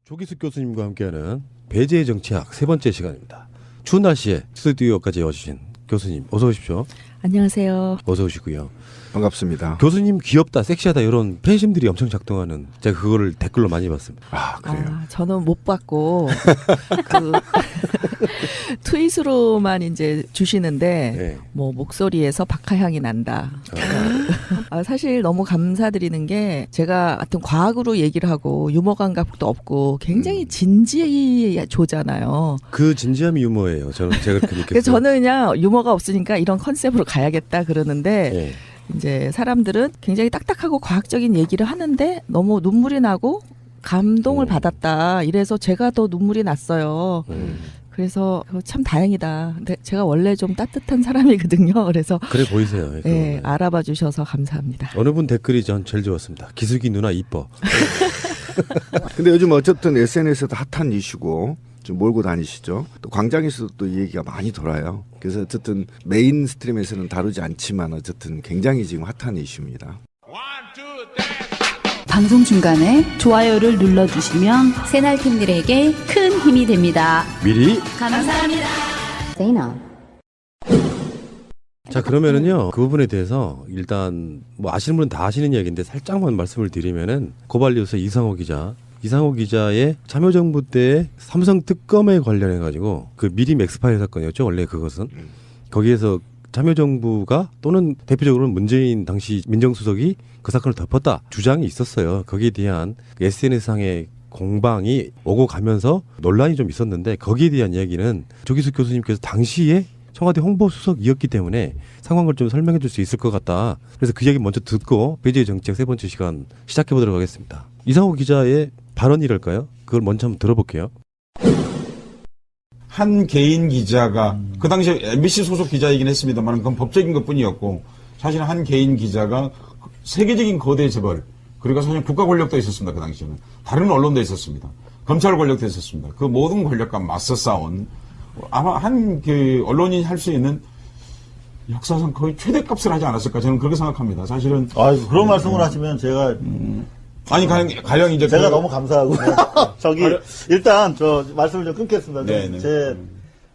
조기숙 교수님과 함께하는 배제의 정치학 세 번째 시간입니다. 추운 날씨에 스튜디오까지 와주신 교수님 어서 오십시오. 안녕하세요. 어서 오시고요. 반갑습니다. 교수님 귀엽다, 섹시하다 이런 팬심들이 엄청 작동하는, 제가 그거를 댓글로 많이 봤습니다. 아, 그래요? 저는 못 받고 그 트윗으로만 이제 주시는데 네. 뭐 목소리에서 박하향이 난다. 사실 너무 감사드리는 게 제가 하여튼 과학으로 얘기를 하고 유머 감각도 없고 굉장히 진지조잖아요. 그 진지함이 유머예요. 제가 그렇게 느꼈어요. 그래서 저는 그냥 유머가 없으니까 이런 컨셉으로 가야겠다 그러는데 네. 이제 사람들은 굉장히 딱딱하고 과학적인 얘기를 하는데 너무 눈물이 나고 감동을 받았다. 이래서 제가 더 눈물이 났어요. 그래서 참 다행이다. 근데 제가 원래 좀 따뜻한 사람이거든요. 그래서 그래 보이세요. 네, 알아봐 주셔서 감사합니다. 어느 분 댓글이 전 제일 좋았습니다. 기숙이 누나 이뻐. 근데 요즘 어쨌든 SNS에도 핫한 이슈고 좀 몰고 다니시죠. 또 광장에서도 또 이 얘기가 많이 돌아요. 그래서 어쨌든 메인 스트림에서는 다루지 않지만 어쨌든 굉장히 지금 핫한 이슈입니다. 방송 중간에 좋아요를 눌러주시면 새날팀들에게 큰 힘이 됩니다. 미리. 감사합니다. 자, 그러면은요 그 부분에 대해서 일단 뭐 아시는 분은 다 아시는 이야기인데 살짝만 말씀을 드리면은 고발뉴스 이상호 기자의 참여정부 때 삼성 특검에 관련해 가지고 그 미림 엑스파일 사건이었죠. 원래 그것은 거기에서 참여정부가 또는 대표적으로는 문재인 당시 민정수석이 그 사건을 덮었다 주장이 있었어요. 거기에 대한 SNS상의 공방이 오고 가면서 논란이 좀 있었는데 거기에 대한 이야기는 조기숙 교수님께서 당시에 청와대 홍보수석이었기 때문에 상황을 좀 설명해 줄 수 있을 것 같다. 그래서 그 얘기 먼저 듣고 배제의 정책 세 번째 시간 시작해 보도록 하겠습니다. 이상호 기자의 발언이랄까요? 그걸 먼저 한번 들어볼게요. 한 개인 기자가 그 당시에 MBC 소속 기자이긴 했습니다만 그건 법적인 것뿐이었고 사실 한 개인 기자가 세계적인 거대 재벌 그리고 사실 국가 권력도 있었습니다. 그 당시에는 다른 언론도 있었습니다. 검찰 권력도 있었습니다. 그 모든 권력과 맞서 싸운 아마 한 그 언론인이 할 수 있는 역사상 거의 최대값을 하지 않았을까 저는 그렇게 생각합니다. 사실은 그런 말씀을 하시면 제가 아니 가령 이제 제가 너무 감사하고 저기 일단 저 말씀을 좀 끊겠습니다. 네네.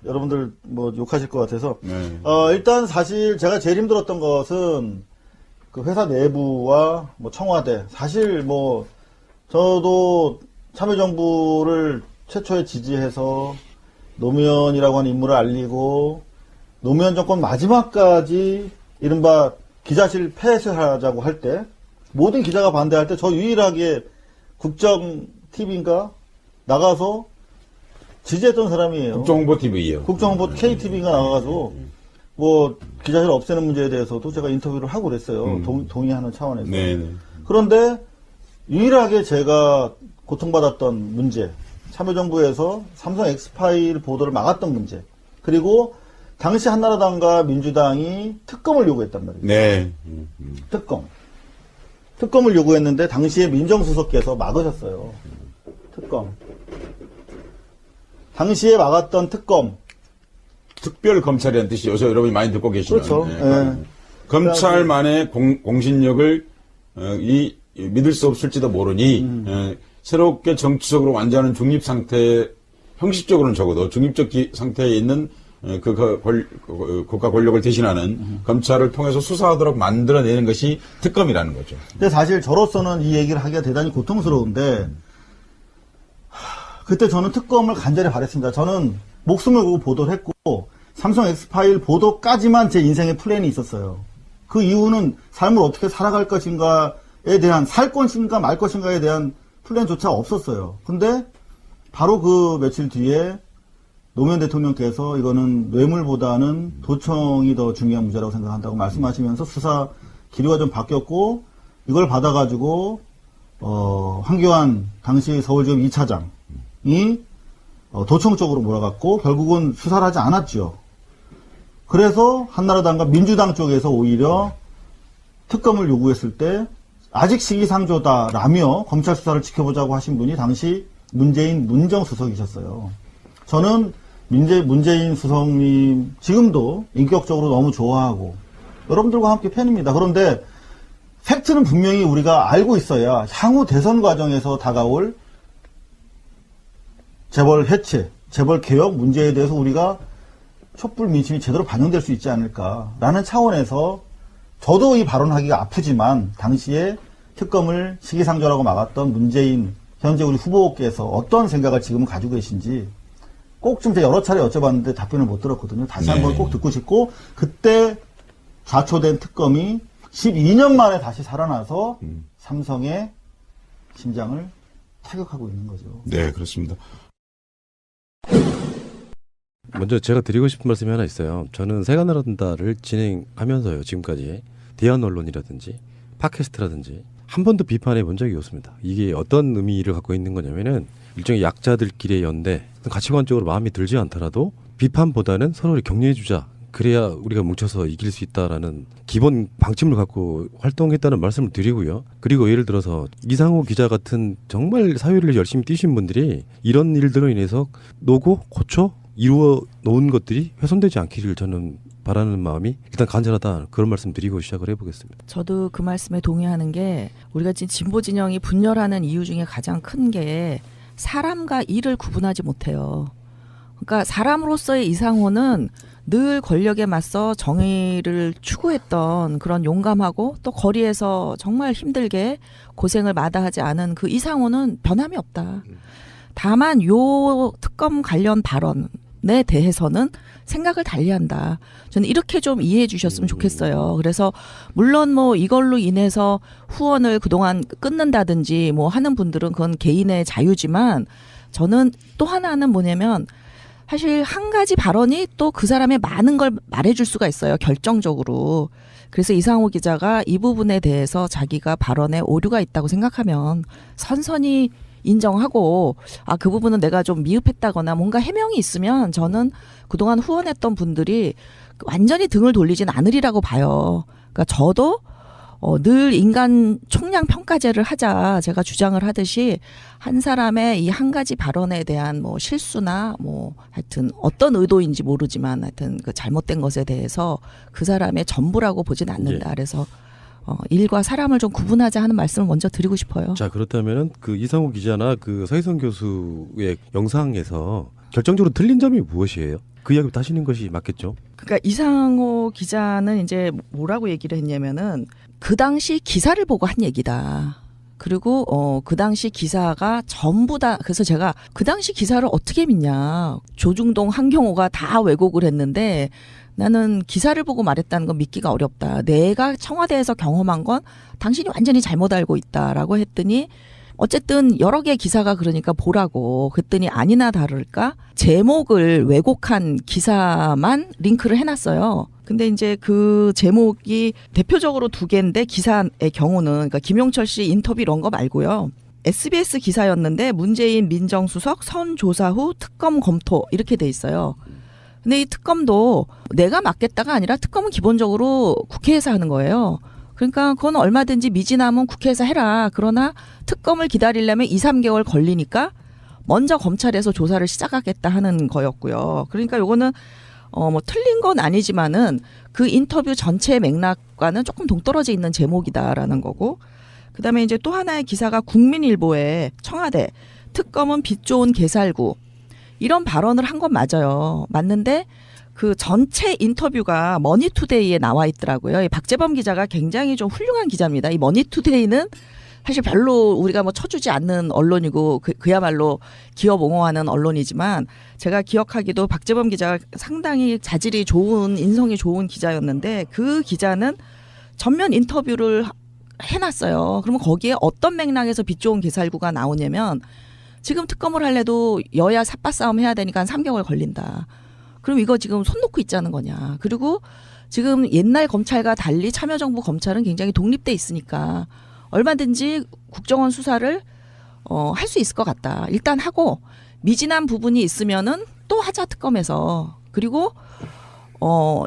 여러분들 뭐 욕하실 것 같아서 네. 일단 사실 제가 제일 힘들었던 것은 그 회사 내부와 뭐 청와대 사실 뭐 저도 참여정부를 최초에 지지해서 노무현이라고 하는 인물을 알리고 노무현 정권 마지막까지 이른바 기자실 폐쇄하자고 할 때 모든 기자가 반대할 때 저 유일하게 국정 TV인가 나가서 지지했던 사람이에요. 국정홍보 TV요. 국정홍보 KTV가 나가가지고 뭐 기자실 없애는 문제에 대해서도 제가 인터뷰를 하고 그랬어요. 동의하는 차원에서. 네네. 그런데 유일하게 제가 고통받았던 문제, 참여정부에서 삼성 엑스파일 보도를 막았던 문제, 그리고 당시 한나라당과 민주당이 특검을 요구했단 말이에요. 네. 특검을 요구했는데 당시에 민정수석께서 막으셨어요. 특검. 당시에 막았던 특검. 특별 검찰이라는 뜻이 요새 여러분이 많이 듣고 계시죠. 그렇죠. 네. 검찰만의 공신력을 믿을 수 없을지도 모르니 새롭게 정치적으로 완전한 중립 상태, 형식적으로는 적어도 중립적 상태에 있는 국가 권력을 대신하는 검찰을 통해서 수사하도록 만들어내는 것이 특검이라는 거죠. 근데 사실 저로서는 이 얘기를 하기가 대단히 고통스러운데 그때 저는 특검을 간절히 바랬습니다. 저는 목숨을 걸고 보도를 했고 삼성 엑스파일 보도까지만 제 인생의 플랜이 있었어요. 그 이후는 삶을 어떻게 살아갈 것인가에 대한 살 것인가 말 것인가에 대한 플랜조차 없었어요. 근데 바로 그 며칠 뒤에 노무현 대통령께서 이거는 뇌물보다는 도청이 더 중요한 문제라고 생각한다고 말씀하시면서 수사 기류가 좀 바뀌었고 이걸 받아가지고 황교안 당시 서울지검 2차장이 도청 쪽으로 몰아갔고 결국은 수사를 하지 않았죠. 그래서 한나라당과 민주당 쪽에서 오히려 특검을 요구했을 때 아직 시기상조다라며 검찰 수사를 지켜보자고 하신 분이 당시 문재인 문정수석이셨어요. 저는 문재인 수석님 지금도 인격적으로 너무 좋아하고 여러분들과 함께 팬입니다. 그런데 팩트는 분명히 우리가 알고 있어야 향후 대선 과정에서 다가올 재벌 해체, 재벌 개혁 문제에 대해서 우리가 촛불 민심이 제대로 반영될 수 있지 않을까라는 차원에서 저도 이 발언하기가 아프지만 당시에 특검을 시기상조라고 막았던 문재인 현재 우리 후보께서 어떤 생각을 지금은 가지고 계신지 꼭 좀 제가 여러 차례 여쭤봤는데 답변을 못 들었거든요. 다시 한번 꼭 듣고 싶고 그때 자초된 특검이 12년 만에 다시 살아나서 삼성의 심장을 타격하고 있는 거죠. 네, 그렇습니다. 먼저 제가 드리고 싶은 말씀이 하나 있어요. 저는 세간나라든다를 진행하면서요. 지금까지 대한 언론이라든지 팟캐스트라든지 한 번도 비판해 본 적이 없습니다. 이게 어떤 의미를 갖고 있는 거냐면은 일종의 약자들끼리의 연대, 가치관적으로 마음이 들지 않더라도 비판보다는 서로를 격려해 주자. 그래야 우리가 뭉쳐서 이길 수 있다라는 기본 방침을 갖고 활동했다는 말씀을 드리고요. 그리고 예를 들어서 이상호 기자 같은 정말 사회를 열심히 뛰신 분들이 이런 일들로 인해서 노고, 고쳐 이루어 놓은 것들이 훼손되지 않기를 저는 바라는 마음이 일단 간절하다, 그런 말씀 드리고 시작을 해보겠습니다. 저도 그 말씀에 동의하는 게 우리가 지금 진보 진영이 분열하는 이유 중에 가장 큰 게 사람과 일을 구분하지 못해요. 그러니까 사람으로서의 이상호는 늘 권력에 맞서 정의를 추구했던 그런 용감하고 또 거리에서 정말 힘들게 고생을 마다하지 않은 그 이상호는 변함이 없다. 다만 요 특검 관련 발언에 대해서는 생각을 달리한다. 저는 이렇게 좀 이해해 주셨으면 좋겠어요. 그래서 물론 뭐 이걸로 인해서 후원을 그동안 끊는다든지 뭐 하는 분들은 그건 개인의 자유지만 저는 또 하나는 뭐냐면 사실 한 가지 발언이 또 그 사람의 많은 걸 말해줄 수가 있어요. 결정적으로. 그래서 이상호 기자가 이 부분에 대해서 자기가 발언에 오류가 있다고 생각하면 선선히 인정하고 그 부분은 내가 좀 미흡했다거나 뭔가 해명이 있으면 저는 그동안 후원했던 분들이 완전히 등을 돌리진 않으리라고 봐요. 그러니까 저도 늘 인간 총량 평가제를 하자 제가 주장을 하듯이 한 사람의 이 한 가지 발언에 대한 뭐 실수나 뭐 하여튼 어떤 의도인지 모르지만 하여튼 그 잘못된 것에 대해서 그 사람의 전부라고 보진 않는다. 그래서 일과 사람을 좀 구분하자 하는 말씀을 먼저 드리고 싶어요. 자, 그렇다면은 그 이상호 기자나 그 서희선 교수의 영상에서 결정적으로 틀린 점이 무엇이에요? 그 이야기부터 하시는 것이 맞겠죠? 그러니까 이상호 기자는 이제 뭐라고 얘기를 했냐면은 그 당시 기사를 보고 한 얘기다. 그리고 그 당시 기사가 전부 다, 그래서 제가 그 당시 기사를 어떻게 믿냐. 조중동 한경호가 다 왜곡을 했는데 나는 기사를 보고 말했다는 건 믿기가 어렵다. 내가 청와대에서 경험한 건 당신이 완전히 잘못 알고 있다라고 했더니 어쨌든 여러 개의 기사가 그러니까 보라고. 그랬더니 아니나 다를까 제목을 왜곡한 기사만 링크를 해놨어요. 근데 이제 그 제목이 대표적으로 두 개인데 기사의 경우는 그러니까 김용철 씨 인터뷰 이런 거 말고요. SBS 기사였는데 문재인 민정수석 선 조사 후 특검 검토 이렇게 돼 있어요. 근데 이 특검도 내가 맡겠다가 아니라 특검은 기본적으로 국회에서 하는 거예요. 그러니까 그건 얼마든지 미진하면 국회에서 해라. 그러나 특검을 기다리려면 2, 3개월 걸리니까 먼저 검찰에서 조사를 시작하겠다 하는 거였고요. 그러니까 요거는 뭐 틀린 건 아니지만은 그 인터뷰 전체 맥락과는 조금 동떨어져 있는 제목이다라는 거고. 그다음에 이제 또 하나의 기사가 국민일보에 청와대 특검은 빛 좋은 개살구 이런 발언을 한 건 맞아요. 맞는데 그 전체 인터뷰가 머니투데이에 나와 있더라고요. 이 박재범 기자가 굉장히 좀 훌륭한 기자입니다. 이 머니투데이는 사실 별로 우리가 뭐 쳐주지 않는 언론이고 그야말로 기업 옹호하는 언론이지만 제가 기억하기도 박재범 기자가 상당히 자질이 좋은 인성이 좋은 기자였는데 그 기자는 전면 인터뷰를 해놨어요. 그러면 거기에 어떤 맥락에서 빛 좋은 개살구가 나오냐면 지금 특검을 할래도 여야 삿바 싸움 해야 되니까 한 3개월 걸린다. 그럼 이거 지금 손 놓고 있자는 거냐. 그리고 지금 옛날 검찰과 달리 참여정부 검찰은 굉장히 독립돼 있으니까 얼마든지 국정원 수사를 할 수 있을 것 같다. 일단 하고 미진한 부분이 있으면은 또 하자 특검에서. 그리고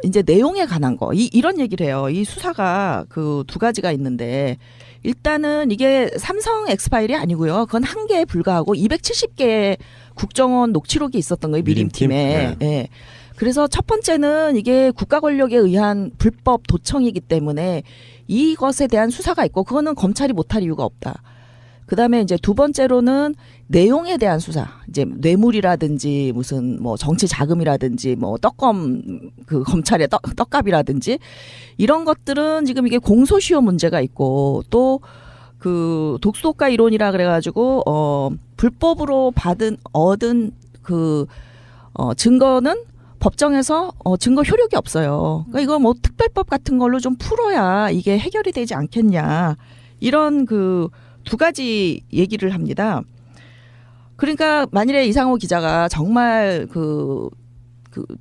이제 내용에 관한 거 이런 얘기를 해요. 이 수사가 그 두 가지가 있는데 일단은 이게 삼성 엑스파일이 아니고요. 그건 한 개에 불과하고 270개의 국정원 녹취록이 있었던 거예요. 미림팀에. 네. 예. 그래서 첫 번째는 이게 국가 권력에 의한 불법 도청이기 때문에 이것에 대한 수사가 있고 그거는 검찰이 못할 이유가 없다. 그다음에 이제 두 번째로는 내용에 대한 수사. 이제 뇌물이라든지 무슨 뭐 정치 자금이라든지 뭐 떡검 그 검찰의 떡값이라든지 이런 것들은 지금 이게 공소시효 문제가 있고 또 그 독소독가 이론이라 그래가지고 불법으로 얻은 그 증거는 법정에서 증거 효력이 없어요. 그러니까 이거 뭐 특별법 같은 걸로 좀 풀어야 이게 해결이 되지 않겠냐 이런 그 두 가지 얘기를 합니다. 그러니까 만일에 이상호 기자가 정말 그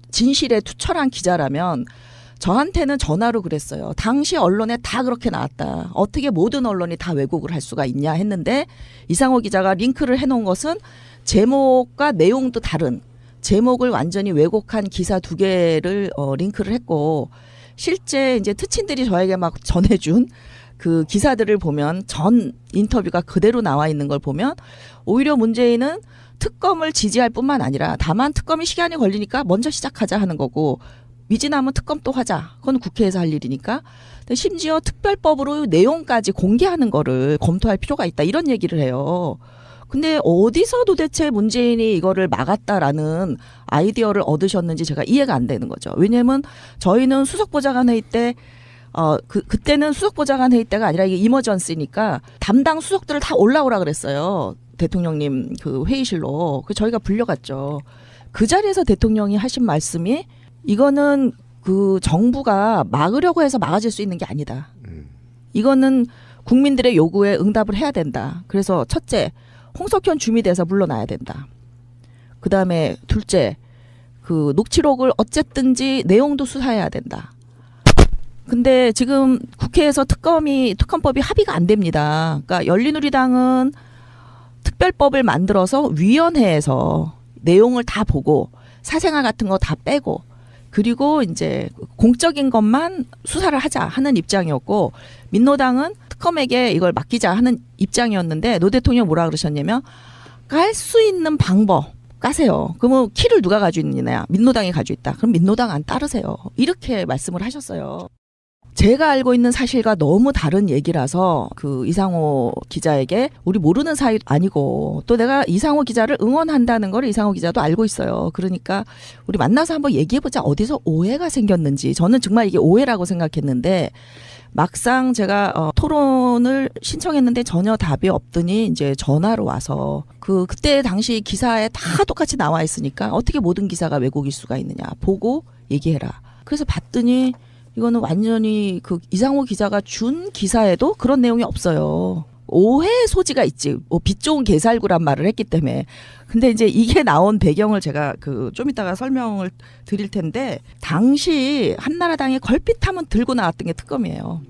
진실에 투철한 기자라면 저한테는 전화로 그랬어요. 당시 언론에 다 그렇게 나왔다. 어떻게 모든 언론이 다 왜곡을 할 수가 있냐 했는데 이상호 기자가 링크를 해놓은 것은 제목과 내용도 다른 제목을 완전히 왜곡한 기사 2개를 링크를 했고 실제 이제 특친들이 저에게 막 전해준 그 기사들을 보면 전 인터뷰가 그대로 나와 있는 걸 보면 오히려 문재인은 특검을 지지할 뿐만 아니라 다만 특검이 시간이 걸리니까 먼저 시작하자 하는 거고 미진하면 특검 또 하자. 그건 국회에서 할 일이니까. 근데 심지어 특별법으로 내용까지 공개하는 거를 검토할 필요가 있다. 이런 얘기를 해요. 근데 어디서 도대체 문재인이 이거를 막았다라는 아이디어를 얻으셨는지 제가 이해가 안 되는 거죠. 왜냐하면 저희는 수석보좌관 회의 때 그때는 수석보좌관 회의 때가 아니라 이게 이머전시니까 담당 수석들을 다 올라오라 그랬어요. 대통령님 그 회의실로. 그 저희가 불려갔죠. 그 자리에서 대통령이 하신 말씀이 이거는 그 정부가 막으려고 해서 막아질 수 있는 게 아니다. 이거는 국민들의 요구에 응답을 해야 된다. 그래서 첫째, 홍석현 주미대에서 물러나야 된다. 그다음에 둘째, 그 녹취록을 어쨌든지 내용도 수사해야 된다. 근데 지금 국회에서 특검법이 합의가 안 됩니다. 그러니까 열린우리당은 특별법을 만들어서 위원회에서 내용을 다 보고 사생활 같은 거 다 빼고 그리고 이제 공적인 것만 수사를 하자 하는 입장이었고 민노당은 특검에게 이걸 맡기자 하는 입장이었는데 노 대통령이 뭐라 그러셨냐면 깔 수 있는 방법 까세요. 그러면 키를 누가 가지고 있느냐. 민노당이 가지고 있다. 그럼 민노당 안 따르세요. 이렇게 말씀을 하셨어요. 제가 알고 있는 사실과 너무 다른 얘기라서 그 이상호 기자에게 우리 모르는 사이도 아니고 또 내가 이상호 기자를 응원한다는 걸 이상호 기자도 알고 있어요. 그러니까 우리 만나서 한번 얘기해보자. 어디서 오해가 생겼는지. 저는 정말 이게 오해라고 생각했는데 막상 제가 토론을 신청했는데 전혀 답이 없더니 이제 전화로 와서 그때 당시 기사에 다 똑같이 나와 있으니까 어떻게 모든 기사가 왜곡일 수가 있느냐. 보고 얘기해라. 그래서 봤더니 이거는 완전히 그 이상호 기자가 준 기사에도 그런 내용이 없어요. 오해의 소지가 있지. 뭐 빛 좋은 개살구란 말을 했기 때문에. 근데 이제 이게 나온 배경을 제가 좀 이따가 설명을 드릴 텐데 당시 한나라당이 걸핏하면 들고 나왔던 게 특검이에요.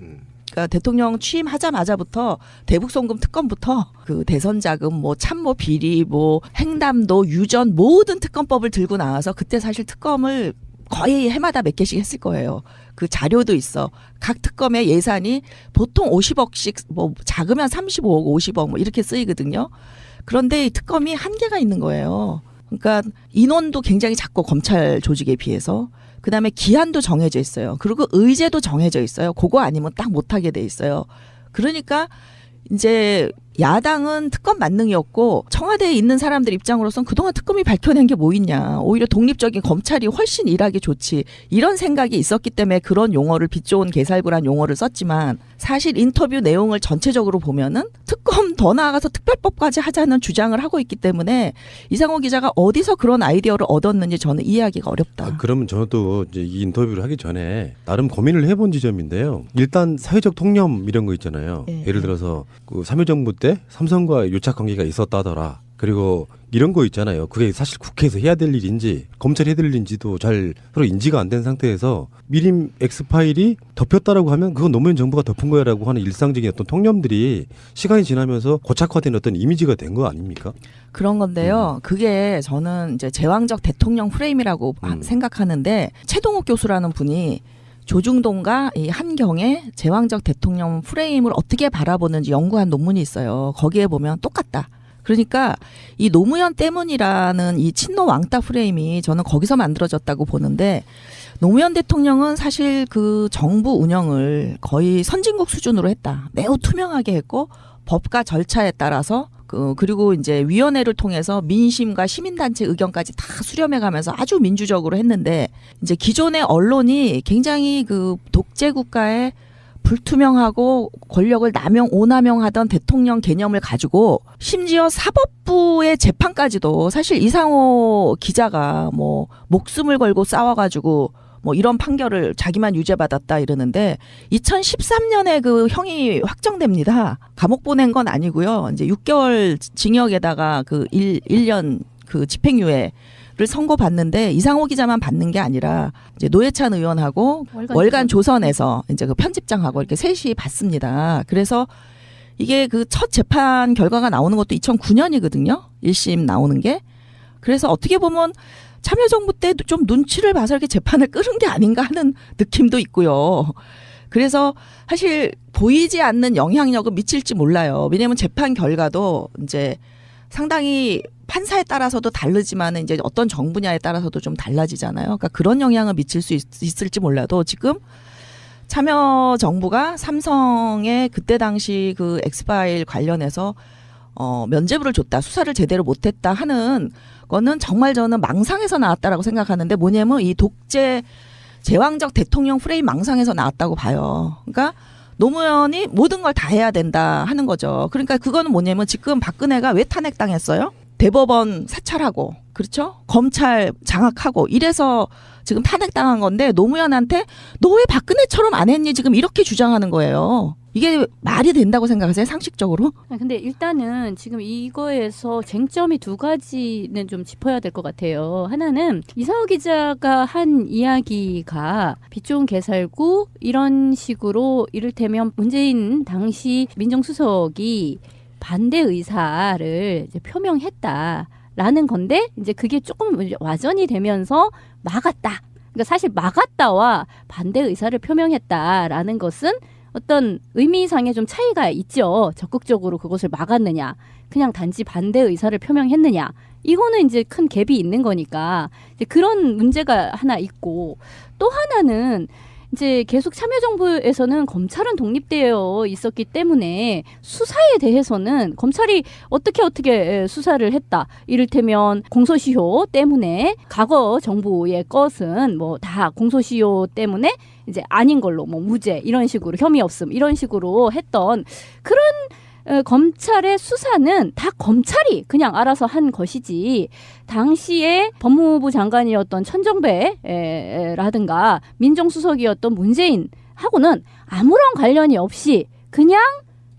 그러니까 대통령 취임하자마자부터 대북송금 특검부터 그 대선 자금 뭐 참모 비리 뭐 횡담도 유전 모든 특검법을 들고 나와서 그때 사실 특검을 거의 해마다 몇 개씩 했을 거예요. 그 자료도 있어. 각 특검의 예산이 보통 50억씩 뭐 작으면 35억, 50억 뭐 이렇게 쓰이거든요. 그런데 이 특검이 한계가 있는 거예요. 그러니까 인원도 굉장히 작고 검찰 조직에 비해서 그다음에 기한도 정해져 있어요. 그리고 의제도 정해져 있어요. 그거 아니면 딱 못하게 돼 있어요. 그러니까 이제 야당은 특검 만능이었고 청와대에 있는 사람들 입장으로서는 그동안 특검이 밝혀낸 게 뭐 있냐. 오히려 독립적인 검찰이 훨씬 일하기 좋지. 이런 생각이 있었기 때문에 그런 용어를 빛 좋은 개살구란 용어를 썼지만 사실 인터뷰 내용을 전체적으로 보면은 특검 더 나아가서 특별법까지 하자는 주장을 하고 있기 때문에 이상호 기자가 어디서 그런 아이디어를 얻었는지 저는 이해하기가 어렵다. 그러면 저도 이제 이 인터뷰를 하기 전에 나름 고민을 해본 지점인데요. 일단 사회적 통념 이런 거 있잖아요. 예를 들어서 그 참여정부 때 삼성과 유착 관계가 있었다더라. 그리고 이런 거 있잖아요. 그게 사실 국회에서 해야 될 일인지 검찰이 해야 될 일인지도 잘 서로 인지가 안 된 상태에서 미림 X파일이 덮였다라고 하면 그건 노무현 정부가 덮은 거야라고 하는 일상적인 어떤 통념들이 시간이 지나면서 고착화된 어떤 이미지가 된 거 아닙니까? 그런 건데요. 그게 저는 이제 제왕적 대통령 프레임이라고 생각하는데 최동욱 교수라는 분이 조중동과 이 한경의 제왕적 대통령 프레임을 어떻게 바라보는지 연구한 논문이 있어요. 거기에 보면 똑같다. 그러니까 이 노무현 때문이라는 이 친노 왕따 프레임이 저는 거기서 만들어졌다고 보는데 노무현 대통령은 사실 그 정부 운영을 거의 선진국 수준으로 했다. 매우 투명하게 했고 법과 절차에 따라서 그리고 이제 위원회를 통해서 민심과 시민단체 의견까지 다 수렴해가면서 아주 민주적으로 했는데 이제 기존의 언론이 굉장히 그 독재 국가의 불투명하고 권력을 오남용하던 대통령 개념을 가지고 심지어 사법부의 재판까지도 사실 이상호 기자가 뭐 목숨을 걸고 싸워가지고 뭐 이런 판결을 자기만 유죄받았다 이러는데 2013년에 그 형이 확정됩니다. 감옥 보낸 건 아니고요. 이제 6개월 징역에다가 그 1년 그 집행유예를 선고받는데 이상호 기자만 받는 게 아니라 이제 노회찬 의원하고 월간 조선에서 이제 그 편집장하고 이렇게 셋이 받습니다. 그래서 이게 그 첫 재판 결과가 나오는 것도 2009년이거든요. 1심 나오는 게. 그래서 어떻게 보면 참여정부 때 좀 눈치를 봐서 이렇게 재판을 끌은 게 아닌가 하는 느낌도 있고요. 그래서 사실 보이지 않는 영향력은 미칠지 몰라요. 왜냐하면 재판 결과도 이제 상당히 판사에 따라서도 다르지만 이제 어떤 정부냐에 따라서도 좀 달라지잖아요. 그러니까 그런 영향을 미칠 수 있을지 몰라도 지금 참여정부가 삼성의 그때 당시 그 엑스파일 관련해서 면죄부를 줬다, 수사를 제대로 못했다 하는 거는 정말 저는 망상에서 나왔다라고 생각하는데 뭐냐면 이 독재 제왕적 대통령 프레임 망상에서 나왔다고 봐요. 그러니까 노무현이 모든 걸 다 해야 된다 하는 거죠. 그러니까 그거는 뭐냐면 지금 박근혜가 왜 탄핵당했어요? 대법원 사찰하고 그렇죠? 검찰 장악하고 이래서 지금 탄핵당한 건데 노무현한테 너 왜 박근혜처럼 안 했니? 지금 이렇게 주장하는 거예요. 이게 말이 된다고 생각하세요? 상식적으로? 근데 일단은 지금 이거에서 쟁점이 두 가지는 좀 짚어야 될 것 같아요. 하나는 이상호 기자가 한 이야기가 빛 좋은 개살구 이런 식으로 이를테면 문재인 당시 민정수석이 반대 의사를 이제 표명했다라는 건데 이제 그게 조금 와전이 되면서 막았다. 그러니까 사실 막았다와 반대 의사를 표명했다라는 것은 어떤 의미상의 좀 차이가 있죠. 적극적으로 그것을 막았느냐, 그냥 단지 반대 의사를 표명했느냐. 이거는 이제 큰 갭이 있는 거니까 이제 그런 문제가 하나 있고 또 하나는 이제 계속 참여정부에서는 검찰은 독립되어 있었기 때문에 수사에 대해서는 검찰이 어떻게 수사를 했다. 이를테면 공소시효 때문에 과거 정부의 것은 뭐 다 공소시효 때문에 이제 아닌 걸로 뭐 무죄 이런 식으로 혐의 없음 이런 식으로 했던 그런 검찰의 수사는 다 검찰이 그냥 알아서 한 것이지 당시에 법무부 장관이었던 천정배라든가 민정수석이었던 문재인하고는 아무런 관련이 없이 그냥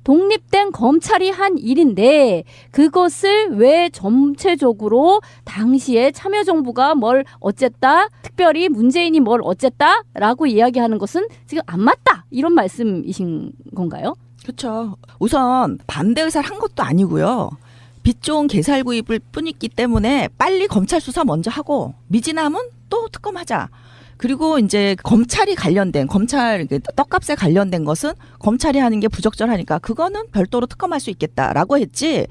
독립된 검찰이 한 일인데 그것을 왜 전체적으로 당시에 참여정부가 뭘 어쨌다, 특별히 문재인이 뭘 어쨌다라고 이야기하는 것은 지금 안 맞다 이런 말씀이신 건가요? 그렇죠. 우선 반대 의사를 한 것도 아니고요. 빛 좋은 개살구입을 뿐이기 때문에 빨리 검찰 수사 먼저 하고 미진하면 또 특검하자. 그리고 이제 검찰이 관련된 검찰 떡값에 관련된 것은 검찰이 하는 게 부적절하니까 그거는 별도로 특검할 수 있겠다라고 했지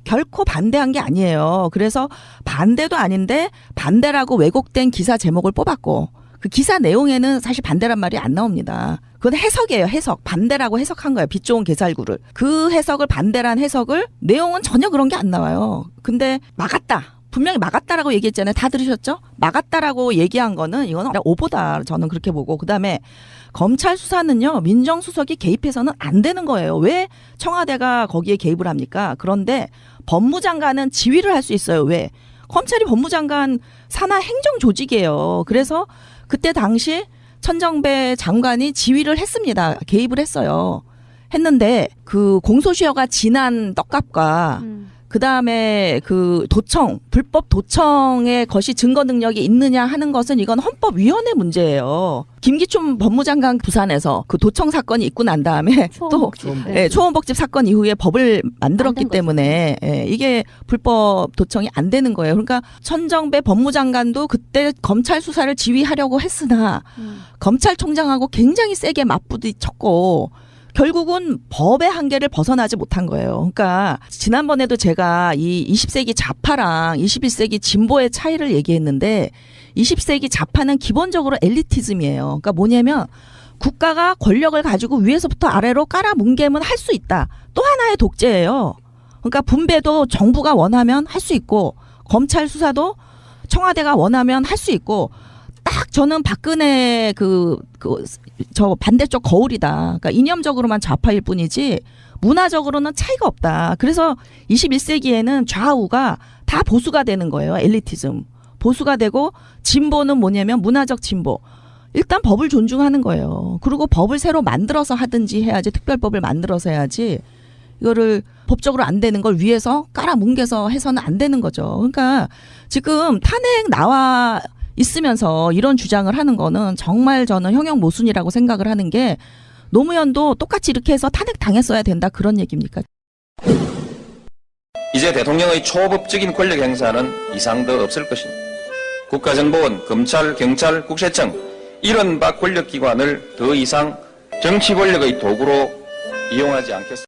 결코 반대한 게 아니에요. 그래서 반대도 아닌데 반대라고 왜곡된 기사 제목을 뽑았고 그 기사 내용에는 사실 반대란 말이 안 나옵니다. 그건 해석이에요. 해석. 반대라고 해석한 거예요. 빛 좋은 개살구를. 그 해석을 반대란 해석을 내용은 전혀 그런 게 안 나와요. 근데 막았다. 분명히 막았다라고 얘기했잖아요. 다 들으셨죠? 막았다라고 얘기한 거는 이건 오보다 저는 그렇게 보고 그다음에 검찰 수사는요. 민정수석이 개입해서는 안 되는 거예요. 왜 청와대가 거기에 개입을 합니까? 그런데 법무장관은 지휘를 할 수 있어요. 왜? 검찰이 법무장관 산하 행정조직이에요. 그래서 그때 당시 천정배 장관이 지휘를 했습니다. 개입을 했어요. 했는데 그 공소시효가 지난 떡값과 그다음에 그 도청, 불법 도청의 것이 증거 능력이 있느냐 하는 것은 이건 헌법위원회 문제예요. 김기춘 법무장관 부산에서 그 도청 사건이 있고 난 다음에 초원복집 사건 이후에 법을 만들었기 때문에 이게 불법 도청이 안 되는 거예요. 그러니까 천정배 법무장관도 그때 검찰 수사를 지휘하려고 했으나 검찰총장하고 굉장히 세게 맞부딪혔고 결국은 법의 한계를 벗어나지 못한 거예요. 그러니까 지난번에도 제가 이 20세기 좌파랑 21세기 진보의 차이를 얘기했는데 20세기 좌파는 기본적으로 엘리티즘이에요. 그러니까 뭐냐면 국가가 권력을 가지고 위에서부터 아래로 깔아뭉개면 할 수 있다. 또 하나의 독재예요. 그러니까 분배도 정부가 원하면 할 수 있고 검찰 수사도 청와대가 원하면 할 수 있고 딱 저는 박근혜 저 반대쪽 거울이다. 그러니까 이념적으로만 좌파일 뿐이지 문화적으로는 차이가 없다. 그래서 21세기에는 좌우가 다 보수가 되는 거예요. 엘리티즘. 보수가 되고 진보는 뭐냐면 문화적 진보. 일단 법을 존중하는 거예요. 그리고 법을 새로 만들어서 하든지 해야지 특별법을 만들어서 해야지 이거를 법적으로 안 되는 걸 위에서 깔아뭉개서 해서는 안 되는 거죠. 그러니까 지금 탄핵 나와 있으면서 이런 주장을 하는 거는 정말 저는 형용 모순이라고 생각을 하는 게 노무현도 똑같이 이렇게 해서 탄핵 당했어야 된다 그런 얘기입니까? 이제 대통령의 초법적인 권력 행사는 이상 더 없을 것입니다. 국가정보원, 검찰, 경찰, 국세청 이런 바 권력기관을 더 이상 정치 권력의 도구로 이용하지 않겠습니다.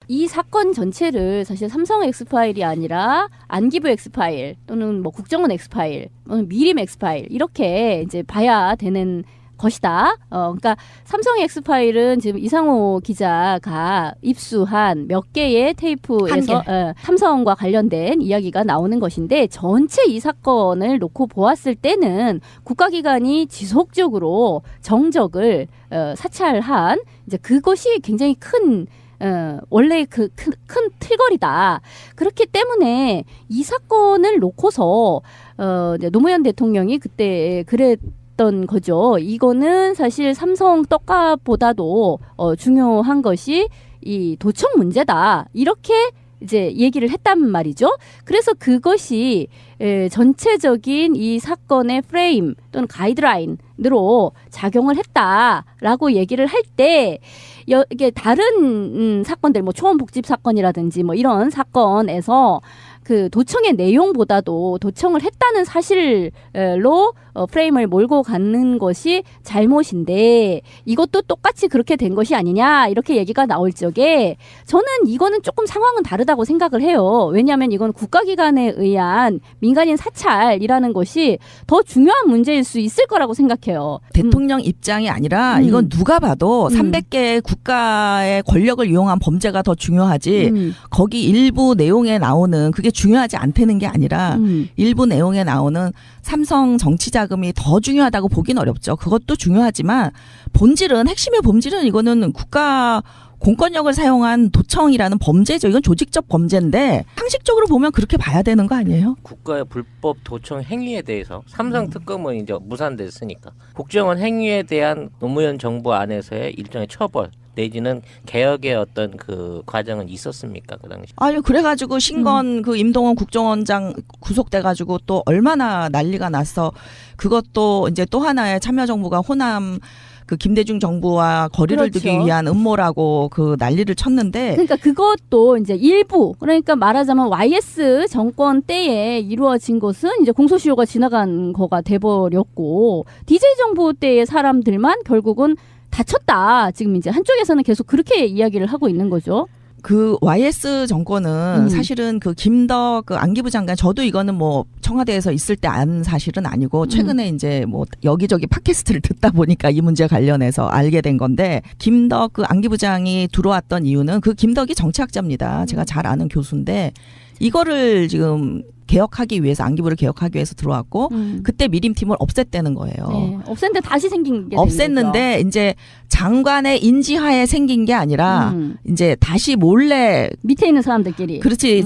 이 사건 전체를 사실 삼성 엑스파일이 아니라 안기부 엑스파일 또는 뭐 국정원 엑스파일, 미림 엑스파일 이렇게 이제 봐야 되는 것이다. 그러니까 삼성 엑스파일은 지금 이상호 기자가 입수한 몇 개의 테이프에서 삼성과 관련된 이야기가 나오는 것인데 전체 이 사건을 놓고 보았을 때는 국가기관이 지속적으로 정적을 사찰한 이제 그것이 굉장히 큰 원래 큰 틀거리다. 그렇기 때문에 이 사건을 놓고서 노무현 대통령이 그때 그랬던 거죠. 이거는 사실 삼성 떡값보다도 중요한 것이 이 도청 문제다. 이렇게 이제 얘기를 했단 말이죠. 그래서 그것이 전체적인 이 사건의 프레임 또는 가이드라인으로 작용을 했다라고 얘기를 할 때 이게 다른 사건들 뭐 초원복집 사건이라든지 뭐 이런 사건에서 그 도청의 내용보다도 도청을 했다는 사실로 프레임을 몰고 가는 것이 잘못인데 이것도 똑같이 그렇게 된 것이 아니냐 이렇게 얘기가 나올 적에 저는 이거는 조금 상황은 다르다고 생각을 해요. 왜냐하면 이건 국가기관에 의한 민간인 사찰이라는 것이 더 중요한 문제일 수 있을 거라고 생각해요. 대통령 입장이 아니라 이건 누가 봐도 300개의 국가의 권력을 이용한 범죄가 더 중요하지 거기 일부 내용에 나오는 그게 중요하지 않다는 게 아니라 일부 내용에 나오는 삼성 정치 자금이 더 중요하다고 보긴 어렵죠. 그것도 중요하지만 본질은 핵심의 본질은 이거는 국가 공권력을 사용한 도청이라는 범죄죠. 이건 조직적 범죄인데 상식적으로 보면 그렇게 봐야 되는 거 아니에요? 국가의 불법 도청 행위에 대해서 삼성 특검은 이제 무산됐으니까 국정원 행위에 대한 노무현 정부 안에서의 일종의 처벌 내지는 개혁의 어떤 그 과정은 있었습니까 그 당시? 아니 그래가지고 신건 그 임동원 국정원장 구속돼가지고 또 얼마나 난리가 났어. 그것도 이제 또 하나의 참여정부가 호남 그 김대중 정부와 거리를 그렇죠. 두기 위한 음모라고 그 난리를 쳤는데. 그러니까 그것도 이제 일부 그러니까 말하자면 YS 정권 때에 이루어진 것은 이제 공소시효가 지나간 거가 돼버렸고 DJ 정부 때의 사람들만 결국은 다쳤다. 지금 이제 한쪽에서는 계속 그렇게 이야기를 하고 있는 거죠. 그 YS 정권은 사실은 그 김덕 그 안기부 장관 저도 이거는 뭐 청와대에서 있을 때 안 사실은 아니고 최근에 이제 뭐 여기저기 팟캐스트를 듣다 보니까 이 문제 관련해서 알게 된 건데 김덕 그 안기부장이 들어왔던 이유는 그 김덕이 정치학자입니다. 제가 잘 아는 교수인데 이거를 지금 개혁하기 위해서 안기부를 개혁하기 위해서 들어왔고 그때 미림팀을 없앴다는 거예요. 네, 없앴는데 다시 생긴 게 없앴는데 이제 장관의 인지하에 생긴 게 아니라 이제 다시 몰래 밑에 있는 사람들끼리 그렇지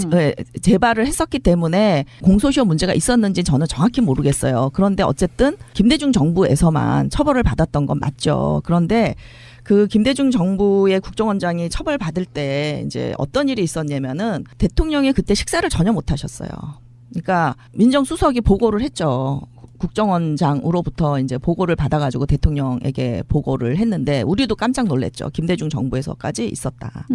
재발을 했었기 때문에 공소시효 문제가 있었는지 저는 정확히 모르겠어요. 그런데 어쨌든 김대중 정부에서만 처벌을 받았던 건 맞죠. 그런데 그 김대중 정부의 국정원장이 처벌받을 때 이제 어떤 일이 있었냐면은 대통령이 그때 식사를 전혀 못 하셨어요. 그러니까 민정수석이 보고를 했죠. 국정원장으로부터 이제 보고를 받아가지고 대통령에게 보고를 했는데 우리도 깜짝 놀랐죠. 김대중 정부에서까지 있었다.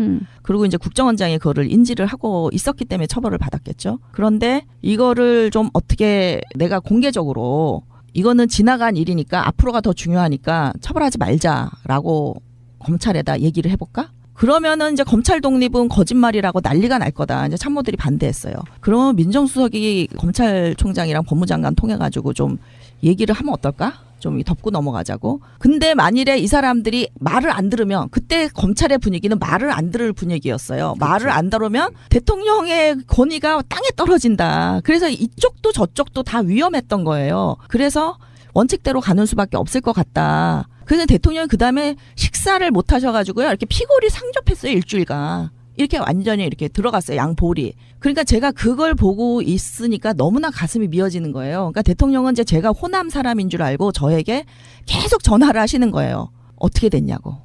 그리고 이제 국정원장이 그거를 인지를 하고 있었기 때문에 처벌을 받았겠죠. 그런데 이거를 좀 어떻게 내가 공개적으로 이거는 지나간 일이니까 앞으로가 더 중요하니까 처벌하지 말자라고 검찰에다 얘기를 해볼까? 그러면은 이제 검찰 독립은 거짓말이라고 난리가 날 거다. 이제 참모들이 반대했어요. 그러면 민정수석이 검찰총장이랑 법무장관 통해가지고 좀 얘기를 하면 어떨까? 좀 덮고 넘어가자고. 근데 만일에 이 사람들이 말을 안 들으면 그때 검찰의 분위기는 말을 안 들을 분위기였어요. 말을 안 들으면 대통령의 권위가 땅에 떨어진다. 그래서 이쪽도 저쪽도 다 위험했던 거예요. 그래서 원칙대로 가는 수밖에 없을 것 같다. 그래서 대통령이 그다음에 식사를 못 하셔가지고요. 이렇게 피골이 상접했어요. 일주일간. 이렇게 완전히 이렇게 들어갔어요. 양볼이. 그러니까 제가 그걸 보고 있으니까 너무나 가슴이 미어지는 거예요. 그러니까 대통령은 이제 제가 호남 사람인 줄 알고 저에게 계속 전화를 하시는 거예요. 어떻게 됐냐고.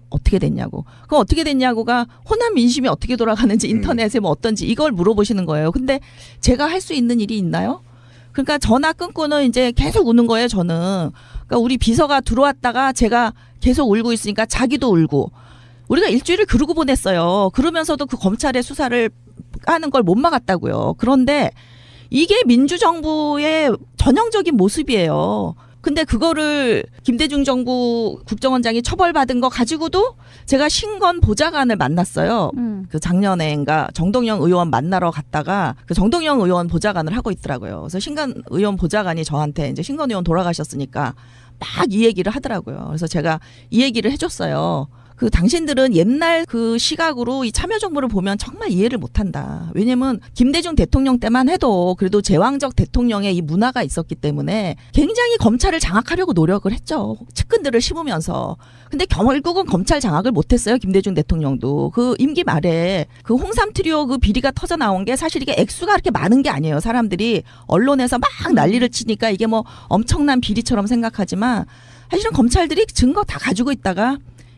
어떻게 됐냐고. 그럼 어떻게 됐냐고가 호남 민심이 어떻게 돌아가는지 인터넷에 뭐 어떤지 이걸 물어보시는 거예요. 근데 제가 할 수 있는 일이 있나요? 그러니까 전화 끊고는 이제 계속 우는 거예요. 저는. 그러니까 우리 비서가 들어왔다가 제가 계속 울고 있으니까 자기도 울고. 우리가 일주일을 그러고 보냈어요. 그러면서도 그 검찰의 수사를 하는 걸 못 막았다고요. 그런데 이게 민주정부의 전형적인 모습이에요. 근데 그거를 김대중 정부 국정원장이 처벌받은 거 가지고도 제가 신건 보좌관을 만났어요. 그 작년에인가 정동영 의원 만나러 갔다가 그 정동영 의원 보좌관을 하고 있더라고요. 그래서 신건 의원 보좌관이 저한테 이제 신건 의원 돌아가셨으니까 막 이 얘기를 하더라고요. 그래서 제가 이 얘기를 해줬어요. 그 당신들은 옛날 그 시각으로 이 참여정부를 보면 정말 이해를 못한다. 왜냐면 김대중 대통령 때만 해도 그래도 제왕적 대통령의 이 문화가 있었기 때문에 굉장히 검찰을 장악하려고 노력을 했죠. 측근들을 심으면서. 근데 결국은 검찰 장악을 못했어요. 김대중 대통령도. 그 임기 말에 그 홍삼 트리오 그 비리가 터져 나온 게 사실 이게 액수가 그렇게 많은 게 아니에요. 사람들이 언론에서 막 난리를 치니까 이게 뭐 엄청난 비리처럼 생각하지만 사실은 검찰들이 증거 다 가지고 있다가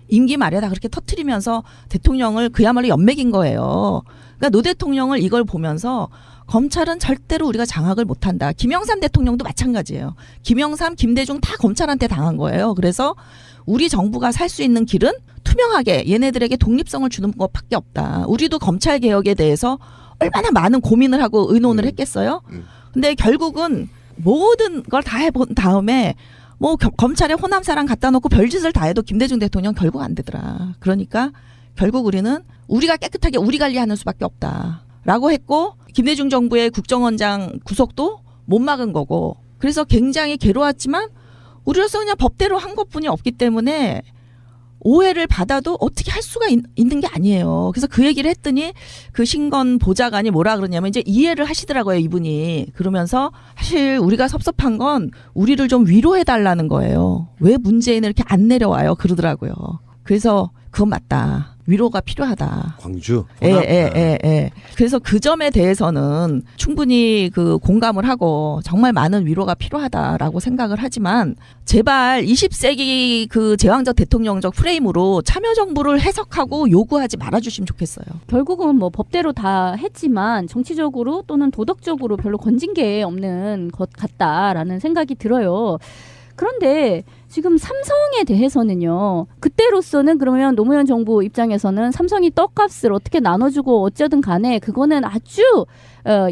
임기 말에 다 그렇게 터트리면서 대통령을 그야말로 연맥인 거예요. 그러니까 노 대통령을 이걸 보면서 검찰은 절대로 우리가 장악을 못한다. 김영삼 대통령도 마찬가지예요. 김영삼, 김대중 다 검찰한테 당한 거예요. 그래서 우리 정부가 살 수 있는 길은 투명하게 얘네들에게 독립성을 주는 것밖에 없다. 우리도 검찰 개혁에 대해서 얼마나 많은 고민을 하고 의논을 했겠어요. 근데 결국은 모든 걸 다 해본 다음에 뭐 검찰에 호남사랑 갖다 놓고 별짓을 다 해도 김대중 대통령 결국 안 되더라. 그러니까 결국 우리는 우리가 깨끗하게 우리 관리하는 수밖에 없다라고 했고 김대중 정부의 국정원장 구속도 못 막은 거고 그래서 굉장히 괴로웠지만 우리로서 그냥 법대로 한 것뿐이 없기 때문에 오해를 받아도 어떻게 할 수가 있는 게 아니에요. 그래서 그 얘기를 했더니 그 신건 보좌관이 뭐라 그러냐면 이제 이해를 하시더라고요, 이분이. 그러면서 사실 우리가 섭섭한 건 우리를 좀 위로해 달라는 거예요. 왜 문재인을 이렇게 안 내려와요? 그러더라고요. 그래서 그건 맞다. 위로가 필요하다. 광주. 예. 그래서 그 점에 대해서는 충분히 그 공감을 하고 정말 많은 위로가 필요하다라고 생각을 하지만 제발 20세기 그 제왕적 대통령적 프레임으로 참여정부를 해석하고 요구하지 말아주시면 좋겠어요. 결국은 뭐 법대로 다 했지만 정치적으로 또는 도덕적으로 별로 건진 게 없는 것 같다라는 생각이 들어요. 그런데 지금 삼성에 대해서는요. 그때로서는 그러면 노무현 정부 입장에서는 삼성이 떡값을 어떻게 나눠주고 어쩌든 간에 그거는 아주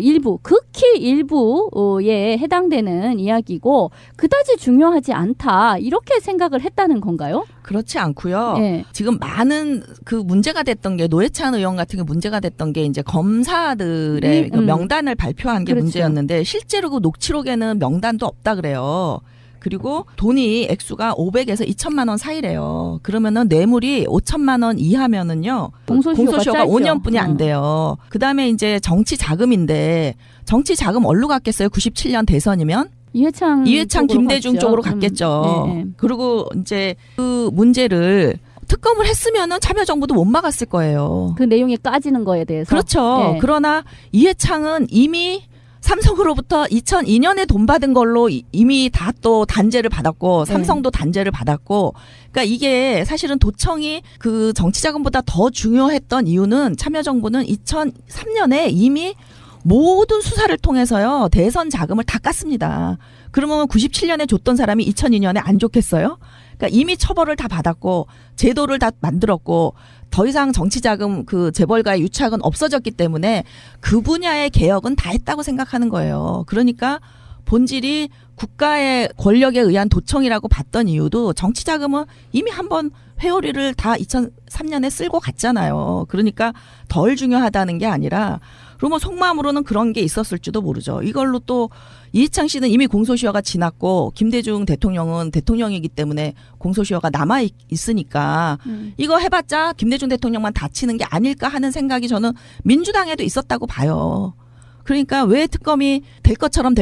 일부, 극히 일부에 해당되는 이야기고 그다지 중요하지 않다. 이렇게 생각을 했다는 건가요? 그렇지 않고요. 네. 지금 많은 그 문제가 됐던 게 노회찬 의원 같은 게 문제가 됐던 게 이제 검사들의 그 명단을 발표한 게 그렇죠. 문제였는데 실제로 그 녹취록에는 명단도 없다 그래요. 그리고 돈이 액수가 500에서 2천만 원 사이래요. 그러면은 뇌물이 5천만 원 이하면은요. 공소시효가 5년뿐이 안 돼요. 그다음에 이제 정치 자금인데 정치 자금 어디로 갔겠어요? 97년 대선이면? 이회창 김대중 갔죠. 쪽으로 갔겠죠. 네. 그리고 이제 그 문제를 특검을 했으면은 참여정부도 못 막았을 거예요. 그 내용이 까지는 거에 대해서. 그렇죠. 네. 그러나 이회창은 이미 삼성으로부터 2002년에 돈 받은 걸로 이미 다 또 단죄를 받았고 삼성도 단죄를 받았고 그러니까 이게 사실은 도청이 그 정치자금보다 더 중요했던 이유는 참여정부는 2003년에 이미 모든 수사를 통해서요 대선 자금을 다 깠습니다. 그러면 97년에 줬던 사람이 2002년에 안 좋겠어요? 그러니까 이미 처벌을 다 받았고 제도를 다 만들었고 더 이상 정치자금 그 재벌가의 유착은 없어졌기 때문에 그 분야의 개혁은 다 했다고 생각하는 거예요. 그러니까 본질이 국가의 권력에 의한 도청이라고 봤던 이유도 정치자금은 이미 한번 회오리를 다 2003년에 쓸고 갔잖아요. 그러니까 덜 중요하다는 게 아니라 그리고 뭐 속마음으로는 그런 게 있었을지도 모르죠. 이걸로 또 이해창 씨는 이미 공소시효가 지났고 김대중 대통령은 대통령이기 때문에 공소시효가 남아 있으니까 이거 해봤자 김대중 대통령만 다치는 게 아닐까 하는 생각이 저는 민주당에도 있었다고 봐요. 그러니까 왜 특검이 될 것처럼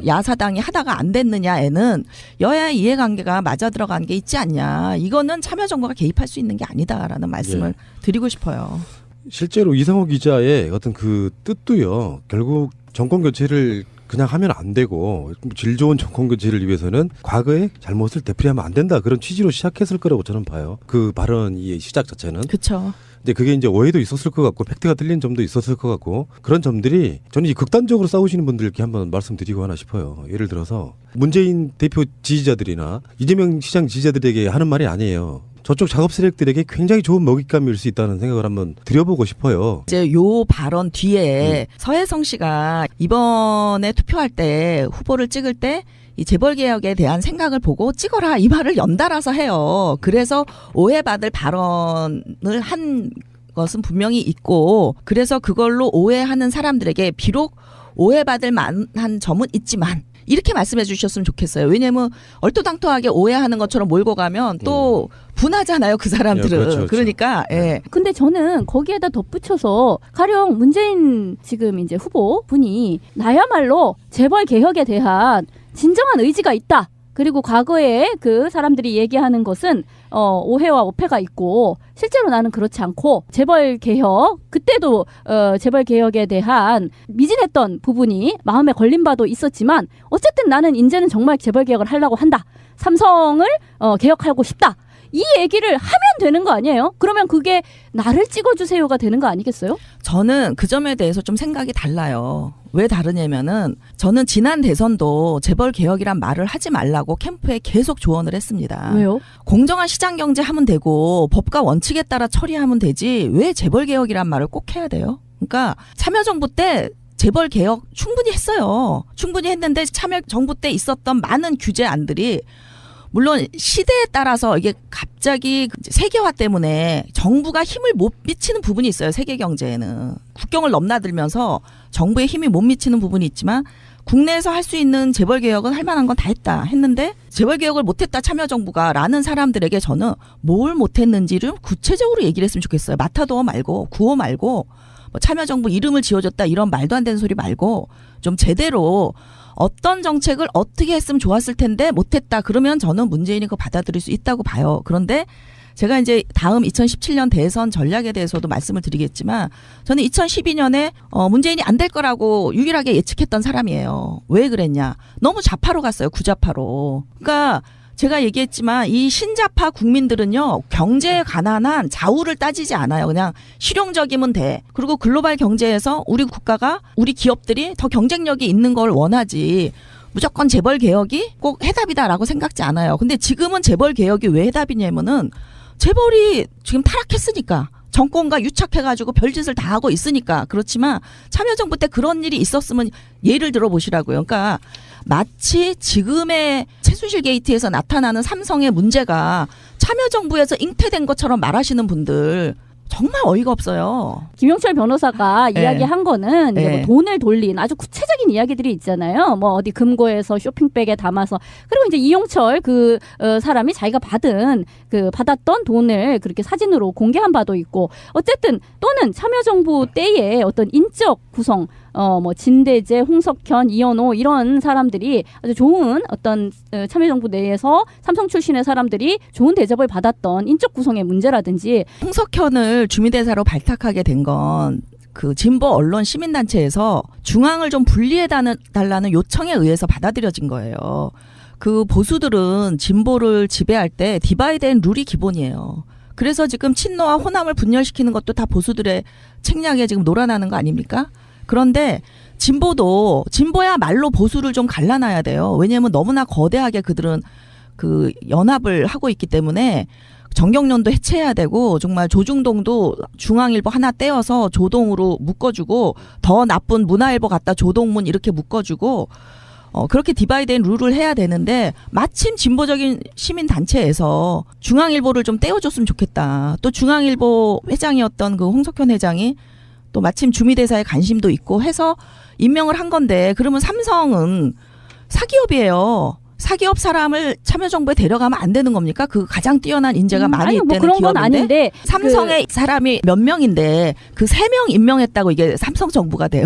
야사당이 하다가 안 됐느냐에는 여야의 이해관계가 맞아 들어간 게 있지 않냐. 이거는 참여정부가 개입할 수 있는 게 아니다라는 말씀을 드리고 싶어요. 실제로 이상호 기자의 어떤 그 뜻도요. 결국 정권 교체를 그냥 하면 안 되고 질 좋은 정권 교체를 위해서는 과거의 잘못을 되풀이하면 안 된다. 그런 취지로 시작했을 거라고 저는 봐요. 그 발언의 시작 자체는. 그렇죠. 근데 그게 이제 오해도 있었을 것 같고 팩트가 틀린 점도 있었을 것 같고 그런 점들이 저는 이 극단적으로 싸우시는 분들께 한번 말씀드리고 하나 싶어요. 예를 들어서 문재인 대표 지지자들이나 이재명 시장 지지자들에게 하는 말이 아니에요. 저쪽 작업 세력들에게 굉장히 좋은 먹잇감일 수 있다는 생각을 한번 드려보고 싶어요. 이제 요 발언 뒤에 서혜성 씨가 이번에 투표할 때 후보를 찍을 때 이 재벌개혁에 대한 생각을 보고 찍어라 이 말을 연달아서 해요. 그래서 오해받을 발언을 한 것은 분명히 있고 그래서 그걸로 오해하는 사람들에게 비록 오해받을 만한 점은 있지만 이렇게 말씀해 주셨으면 좋겠어요. 왜냐하면 얼토당토하게 오해하는 것처럼 몰고 가면 또 분하잖아요. 그 사람들은. 그렇죠. 그러니까 예. 근데 저는 거기에다 덧붙여서 가령 문재인 지금 이제 후보 분이 나야말로 재벌 개혁에 대한 진정한 의지가 있다. 그리고 과거에 그 사람들이 얘기하는 것은 오해와 오패가 있고 실제로 나는 그렇지 않고 재벌 개혁 그때도 재벌 개혁에 대한 미진했던 부분이 마음에 걸린 바도 있었지만 어쨌든 나는 이제는 정말 재벌 개혁을 하려고 한다. 삼성을 개혁하고 싶다. 이 얘기를 하면 되는 거 아니에요? 그러면 그게 나를 찍어주세요가 되는 거 아니겠어요? 저는 그 점에 대해서 좀 생각이 달라요. 왜 다르냐면은 저는 지난 대선도 재벌 개혁이란 말을 하지 말라고 캠프에 계속 조언을 했습니다. 왜요? 공정한 시장 경제 하면 되고 법과 원칙에 따라 처리하면 되지 왜 재벌 개혁이란 말을 꼭 해야 돼요? 그러니까 참여정부 때 재벌 개혁 충분히 했어요. 충분히 했는데 참여정부 때 있었던 많은 규제안들이 물론 시대에 따라서 이게 갑자기 세계화 때문에 정부가 힘을 못 미치는 부분이 있어요. 세계 경제에는. 국경을 넘나들면서 정부의 힘이 못 미치는 부분이 있지만 국내에서 할 수 있는 재벌 개혁은 할 만한 건 다 했는데 재벌 개혁을 못했다 참여정부가 라는 사람들에게 저는 뭘 못했는지를 구체적으로 얘기를 했으면 좋겠어요. 마타도어 말고 구호 말고 뭐 참여정부 이름을 지어줬다 이런 말도 안 되는 소리 말고 좀 제대로 어떤 정책을 어떻게 했으면 좋았을 텐데 못했다. 그러면 저는 문재인이 그거 받아들일 수 있다고 봐요. 그런데 제가 이제 다음 2017년 대선 전략에 대해서도 말씀을 드리겠지만 저는 2012년에 문재인이 안 될 거라고 유일하게 예측했던 사람이에요. 왜 그랬냐. 너무 좌파로 갔어요. 구좌파로. 그러니까 제가 얘기했지만 이 신자파 국민들은요. 경제에 가난한 좌우를 따지지 않아요. 그냥 실용적이면 돼. 그리고 글로벌 경제에서 우리 국가가 우리 기업들이 더 경쟁력이 있는 걸 원하지. 무조건 재벌 개혁이 꼭 해답이다라고 생각지 않아요. 근데 지금은 재벌 개혁이 왜 해답이냐면은 재벌이 지금 타락했으니까. 정권과 유착해가지고 별짓을 다 하고 있으니까. 그렇지만 참여정부 때 그런 일이 있었으면 예를 들어 보시라고요. 그러니까 마치 지금의 최순실 게이트에서 나타나는 삼성의 문제가 참여정부에서 잉태된 것처럼 말하시는 분들 정말 어이가 없어요. 김영철 변호사가 네. 이야기한 거는 이제 네. 뭐 돈을 돌린 아주 구체적인 이야기들이 있잖아요. 뭐 어디 금고에서 쇼핑백에 담아서 그리고 이제 이용철 그 사람이 자기가 받았던 돈을 그렇게 사진으로 공개한 바도 있고 어쨌든 또는 참여정부 때의 어떤 인적 구성 뭐 진대재, 홍석현, 이현호 이런 사람들이 아주 좋은 어떤 참여정부 내에서 삼성 출신의 사람들이 좋은 대접을 받았던 인적 구성의 문제라든지 홍석현을 주미대사로 발탁하게 된 건 그 진보 언론 시민단체에서 중앙을 좀 분리해 달라는 요청에 의해서 받아들여진 거예요. 그 보수들은 진보를 지배할 때 디바이드 앤 룰이 기본이에요. 그래서 지금 친노와 호남을 분열시키는 것도 다 보수들의 책략에 지금 놀아나는 거 아닙니까? 그런데 진보야말로 보수를 좀 갈라놔야 돼요. 왜냐하면 너무나 거대하게 그들은 그 연합을 하고 있기 때문에 정경련도 해체해야 되고 정말 조중동도 중앙일보 하나 떼어서 조동으로 묶어주고 더 나쁜 문화일보 갖다 조동문 이렇게 묶어주고 그렇게 디바이드앤 룰을 해야 되는데 마침 진보적인 시민단체에서 중앙일보를 좀 떼어줬으면 좋겠다. 또 중앙일보 회장이었던 그 홍석현 회장이 또 마침 주미대사에 관심도 있고 해서 임명을 한 건데 그러면 삼성은 사기업이에요. 사기업 사람을 참여정부에 데려가면 안 되는 겁니까? 그 가장 뛰어난 인재가 많이 아니요, 뭐 있다는 그런 건 기업인데 아닌데 삼성의 사람이 몇 명인데 그 3명 임명했다고 이게 삼성 정부가 돼요?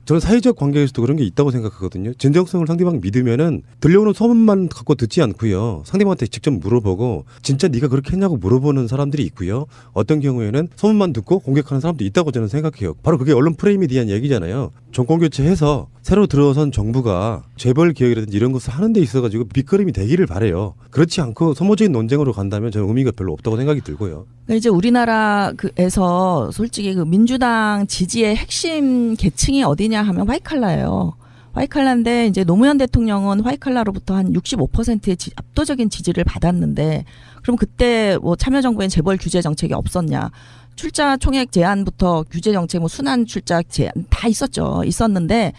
저는 사회적 관계에서도 그런 게 있다고 생각하거든요. 진정성을 상대방 믿으면은 들려오는 소문만 갖고 듣지 않고요. 상대방한테 직접 물어보고 진짜 네가 그렇게 했냐고 물어보는 사람들이 있고요. 어떤 경우에는 소문만 듣고 공격하는 사람도 있다고 저는 생각해요. 바로 그게 언론 프레임에 대한 얘기잖아요. 정권 교체해서 새로 들어선 정부가 재벌 개혁이라든지 이런 것을 하는 데 있어가지고 밑거름이 되기를 바래요. 그렇지 않고 소모적인 논쟁으로 간다면 저는 의미가 별로 없다고 생각이 들고요. 그러니까 이제 우리나라에서 솔직히 그 민주당 지지의 핵심 계층이 어디냐 하면 화이트칼라예요. 화이트칼라인데 이제 노무현 대통령은 화이트칼라로부터 한 65%의 압도적인 지지를 받았는데 그럼 그때 뭐 참여정부엔 재벌 규제 정책이 없었냐? 출자 총액 제한부터 규제 정책, 뭐 순환 출자 제한 다 있었는데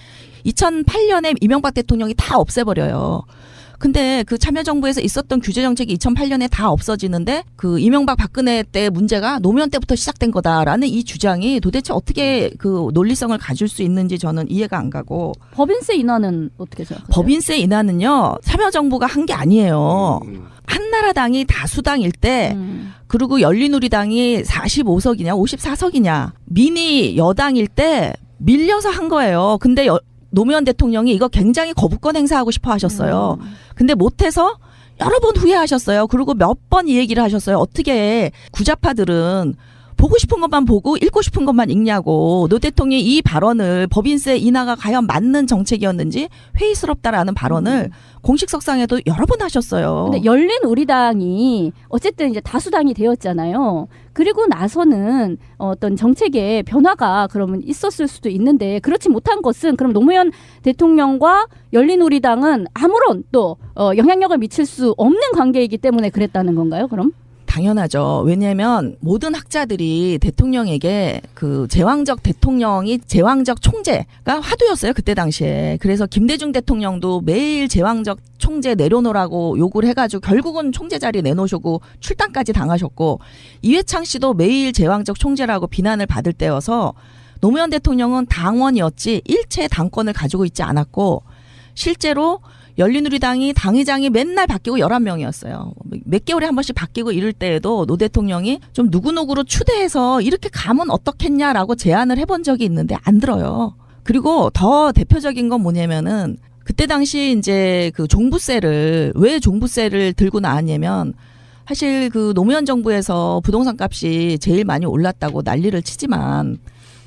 2008년에 이명박 대통령이 다 없애버려요. 근데 그 참여정부에서 있었던 규제 정책이 2008년에 다 없어지는데 그 이명박 박근혜 때 문제가 노무현 때부터 시작된 거다라는 이 주장이 도대체 어떻게 그 논리성을 가질 수 있는지 저는 이해가 안 가고. 법인세 인하는 어떻게 생각하세요? 법인세 인하는요 참여정부가 한 게 아니에요. 한나라당이 다수당일 때 그리고 열린우리당이 45석이냐 54석이냐 미니 여당일 때 밀려서 한 거예요. 근데 노무현 대통령이 이거 굉장히 거부권 행사하고 싶어 하셨어요. 근데 못해서 여러 번 후회하셨어요. 그리고 몇 번 이 얘기를 하셨어요. 어떻게 구자파들은 보고 싶은 것만 보고 읽고 싶은 것만 읽냐고. 노 대통령이 이 발언을 법인세 인하가 과연 맞는 정책이었는지 회의스럽다라는 발언을 공식석상에도 여러 번 하셨어요. 근데 열린우리당이 어쨌든 이제 다수당이 되었잖아요. 그리고 나서는 어떤 정책의 변화가 그러면 있었을 수도 있는데 그렇지 못한 것은 그럼 노무현 대통령과 열린우리당은 아무런 또 영향력을 미칠 수 없는 관계이기 때문에 그랬다는 건가요? 그럼? 당연하죠. 왜냐하면 모든 학자들이 대통령에게 그 제왕적 대통령이 제왕적 총재가 화두였어요. 그때 당시에. 그래서 김대중 대통령도 매일 제왕적 총재 내려놓으라고 요구를 해가지고 결국은 총재 자리 내놓으시고 출당까지 당하셨고 이회창 씨도 매일 제왕적 총재라고 비난을 받을 때여서 노무현 대통령은 당원이었지 일체 당권을 가지고 있지 않았고 실제로 열린우리당이 당의장이 맨날 바뀌고 11명이었어요. 몇 개월에 한 번씩 바뀌고 이럴 때에도 노 대통령이 좀 누구누구로 추대해서 이렇게 가면 어떻겠냐라고 제안을 해본 적이 있는데 안 들어요. 그리고 더 대표적인 건 뭐냐면은 그때 당시 이제 그 종부세를 왜 종부세를 들고 나왔냐면 사실 그 노무현 정부에서 부동산 값이 제일 많이 올랐다고 난리를 치지만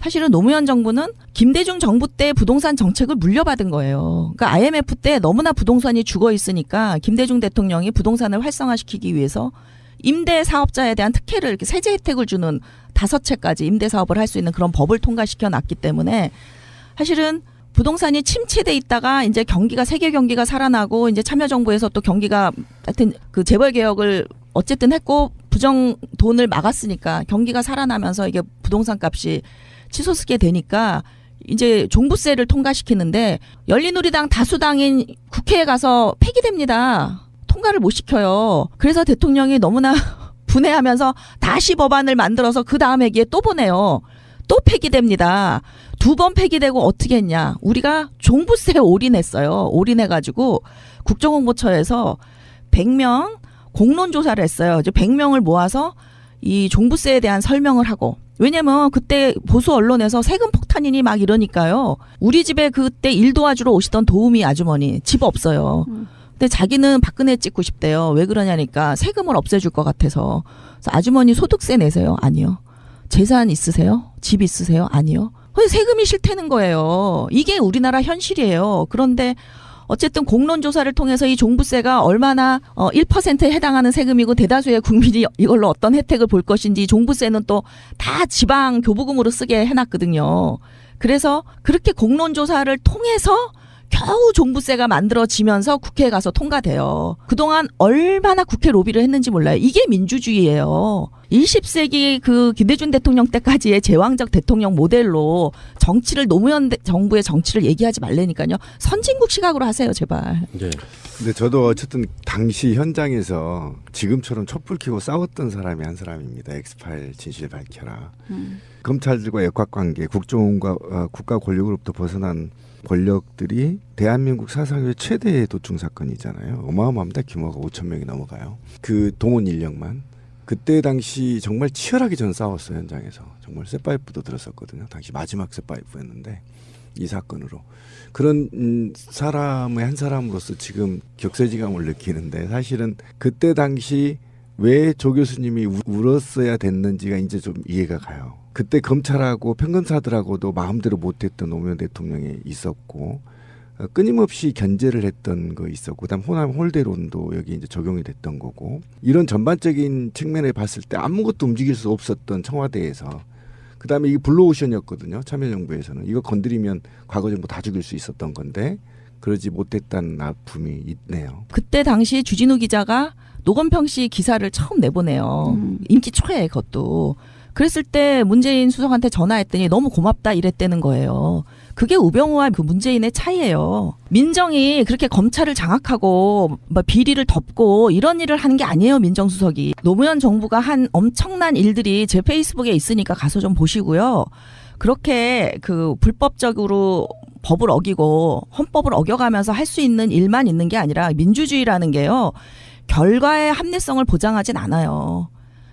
사실은 노무현 정부는 김대중 정부 때 부동산 정책을 물려받은 거예요. 그러니까 IMF 때 너무나 부동산이 죽어 있으니까 김대중 대통령이 부동산을 활성화시키기 위해서 임대 사업자에 대한 특혜를 이렇게 세제 혜택을 주는 5채까지 임대 사업을 할 수 있는 그런 법을 통과시켜 놨기 때문에 사실은 부동산이 침체돼 있다가 이제 경기가 세계 경기가 살아나고 이제 참여정부에서 또 경기가 하여튼 그 재벌 개혁을 어쨌든 했고 부정 돈을 막았으니까 경기가 살아나면서 이게 부동산 값이 치솟게 되니까 이제 종부세를 통과시키는데 열린우리당 다수당인 국회에 가서 폐기됩니다. 통과를 못 시켜요. 그래서 대통령이 너무나 분해하면서 다시 법안을 만들어서 그 다음 회기에 또 보내요. 또 폐기됩니다. 2번 폐기되고 어떻게 했냐. 우리가 종부세에 올인했어요. 올인해가지고 국정홍보처에서 100명 공론조사를 했어요. 이제 100명을 모아서 이 종부세에 대한 설명을 하고 왜냐면 그때 보수 언론에서 세금 폭탄이니 막 이러니까요. 우리 집에 그때 일 도와주러 오시던 도우미 아주머니 집 없어요. 근데 자기는 박근혜 찍고 싶대요. 왜 그러냐니까 세금을 없애줄 것 같아서. 그래서 아주머니 소득세 내세요? 아니요. 재산 있으세요? 집 있으세요? 아니요. 근데 세금이 싫다는 거예요. 이게 우리나라 현실이에요. 그런데 어쨌든 공론조사를 통해서 이 종부세가 얼마나 1%에 해당하는 세금이고 대다수의 국민이 이걸로 어떤 혜택을 볼 것인지 종부세는 또 다 지방 교부금으로 쓰게 해놨거든요. 그래서 그렇게 공론조사를 통해서 겨우 종부세가 만들어지면서 국회에 가서 통과돼요. 그동안 얼마나 국회 로비를 했는지 몰라요. 이게 민주주의예요. 20세기 그 김대중 대통령 때까지의 제왕적 대통령 모델로 정치를 노무현 정부의 정치를 얘기하지 말라니까요. 선진국 시각으로 하세요, 제발. 네. 근데 저도 어쨌든 당시 현장에서 지금처럼 촛불 켜고 싸웠던 사람이 한 사람입니다. 엑스파일 진실 밝혀라. 검찰들과 역학관계, 국정원과 국가 권력으로부터 벗어난 권력들이 대한민국 사상의 최대의 도충 사건이잖아요. 어마어마합니다. 규모가 5천 명이 넘어가요. 그 동원 인력만. 그때 당시 정말 치열하게 전 싸웠어요. 현장에서. 정말 쇠파이프도 들었었거든요. 당시 마지막 쇠파이프였는데 이 사건으로. 그런 사람의 한 사람으로서 지금 격세지감을 느끼는데 사실은 그때 당시 왜 조 교수님이 울었어야 됐는지가 이제 좀 이해가 가요. 그때 검찰하고 평검사들하고도 마음대로 못했던 노무현 대통령이 있었고 끊임없이 견제를 했던 거 있었고 그다음 호남 홀대론도 여기 이제 적용이 됐던 거고 이런 전반적인 측면에 봤을 때 아무것도 움직일 수 없었던 청와대에서 그다음에 이게 블루오션이었거든요. 참여정부에서는 이거 건드리면 과거 정부 다 죽일 수 있었던 건데 그러지 못했다는 아픔이 있네요. 그때 당시 주진우 기자가 노건평 씨 기사를 처음 내보내요. 임기 초에 그것도. 그랬을 때 문재인 수석한테 전화했더니 너무 고맙다 이랬다는 거예요. 그게 우병우와 그 문재인의 차이예요. 민정이 그렇게 검찰을 장악하고 뭐 비리를 덮고 이런 일을 하는 게 아니에요. 민정수석이. 노무현 정부가 한 엄청난 일들이 제 페이스북에 있으니까 가서 좀 보시고요. 그렇게 그 불법적으로 법을 어기고 헌법을 어겨가면서 할 수 있는 일만 있는 게 아니라 민주주의라는 게요. 결과의 합리성을 보장하진 않아요.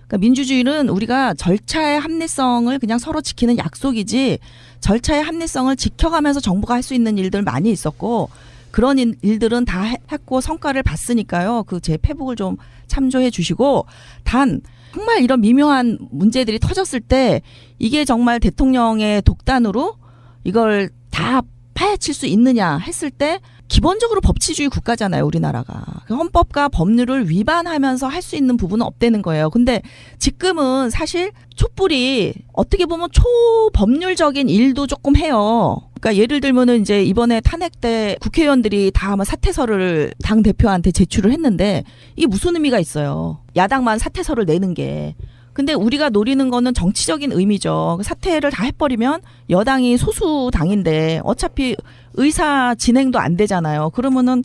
그러니까 민주주의는 우리가 절차의 합리성을 그냥 서로 지키는 약속이지 절차의 합리성을 지켜가면서 정부가 할 수 있는 일들 많이 있었고 그런 일들은 다 했고 성과를 봤으니까요. 그 제 페북을 좀 참조해 주시고 단 정말 이런 미묘한 문제들이 터졌을 때 이게 정말 대통령의 독단으로 이걸 다 파헤칠 수 있느냐 했을 때 기본적으로 법치주의 국가잖아요, 우리나라가. 헌법과 법률을 위반하면서 할 수 있는 부분은 없다는 거예요. 근데 지금은 사실 촛불이 어떻게 보면 초법률적인 일도 조금 해요. 그러니까 예를 들면은 이제 이번에 탄핵 때 국회의원들이 다 아마 사퇴서를 당 대표한테 제출을 했는데 이게 무슨 의미가 있어요. 야당만 사퇴서를 내는 게. 근데 우리가 노리는 거는 정치적인 의미죠. 사퇴를 다 해버리면 여당이 소수당인데 어차피 의사 진행도 안 되잖아요. 그러면은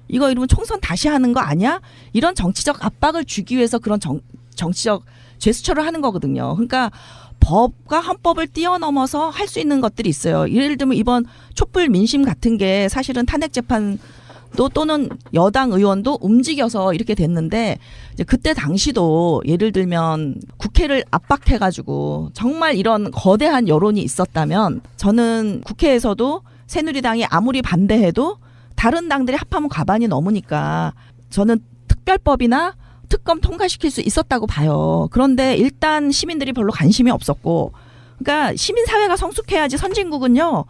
이거 이러면 총선 다시 하는 거 아니야? 이런 정치적 압박을 주기 위해서 그런 정치적 제스처를 하는 거거든요. 그러니까 법과 헌법을 뛰어넘어서 할 수 있는 것들이 있어요. 예를 들면 이번 촛불 민심 같은 게 사실은 탄핵 재판 또는 여당 의원도 움직여서 이렇게 됐는데 이제 그때 당시도 예를 들면 국회를 압박해가지고 정말 이런 거대한 여론이 있었다면 저는 국회에서도 새누리당이 아무리 반대해도 다른 당들이 합하면 과반이 넘으니까 저는 특별법이나 특검 통과시킬 수 있었다고 봐요. 그런데 일단 시민들이 별로 관심이 없었고 그러니까 시민사회가 성숙해야지 선진국은요.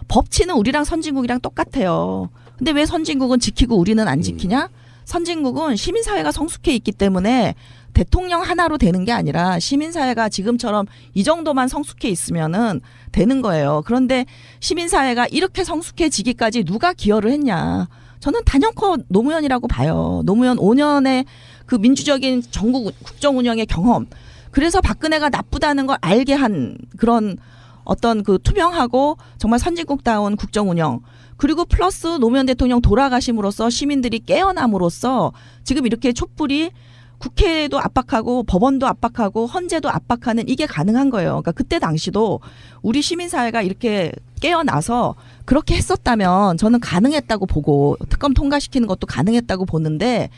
법치는 우리랑 선진국이랑 똑같아요. 근데 왜 선진국은 지키고 우리는 안 지키냐? 선진국은 시민사회가 성숙해 있기 때문에 대통령 하나로 되는 게 아니라 시민사회가 지금처럼 이 정도만 성숙해 있으면은 되는 거예요. 그런데 시민사회가 이렇게 성숙해지기까지 누가 기여를 했냐? 저는 단연코 노무현이라고 봐요. 노무현 5년의 그 민주적인 정국 국정 운영의 경험. 그래서 박근혜가 나쁘다는 걸 알게 한 그런 어떤 그 투명하고 정말 선진국다운 국정 운영. 그리고 플러스 노무현 대통령 돌아가심으로써 시민들이 깨어남으로써 지금 이렇게 촛불이 국회도 압박하고 법원도 압박하고 헌재도 압박하는 이게 가능한 거예요. 그러니까 그때 당시도 우리 시민사회가 이렇게 깨어나서 그렇게 했었다면 저는 가능했다고 보고 특검 통과시키는 것도 가능했다고 보는데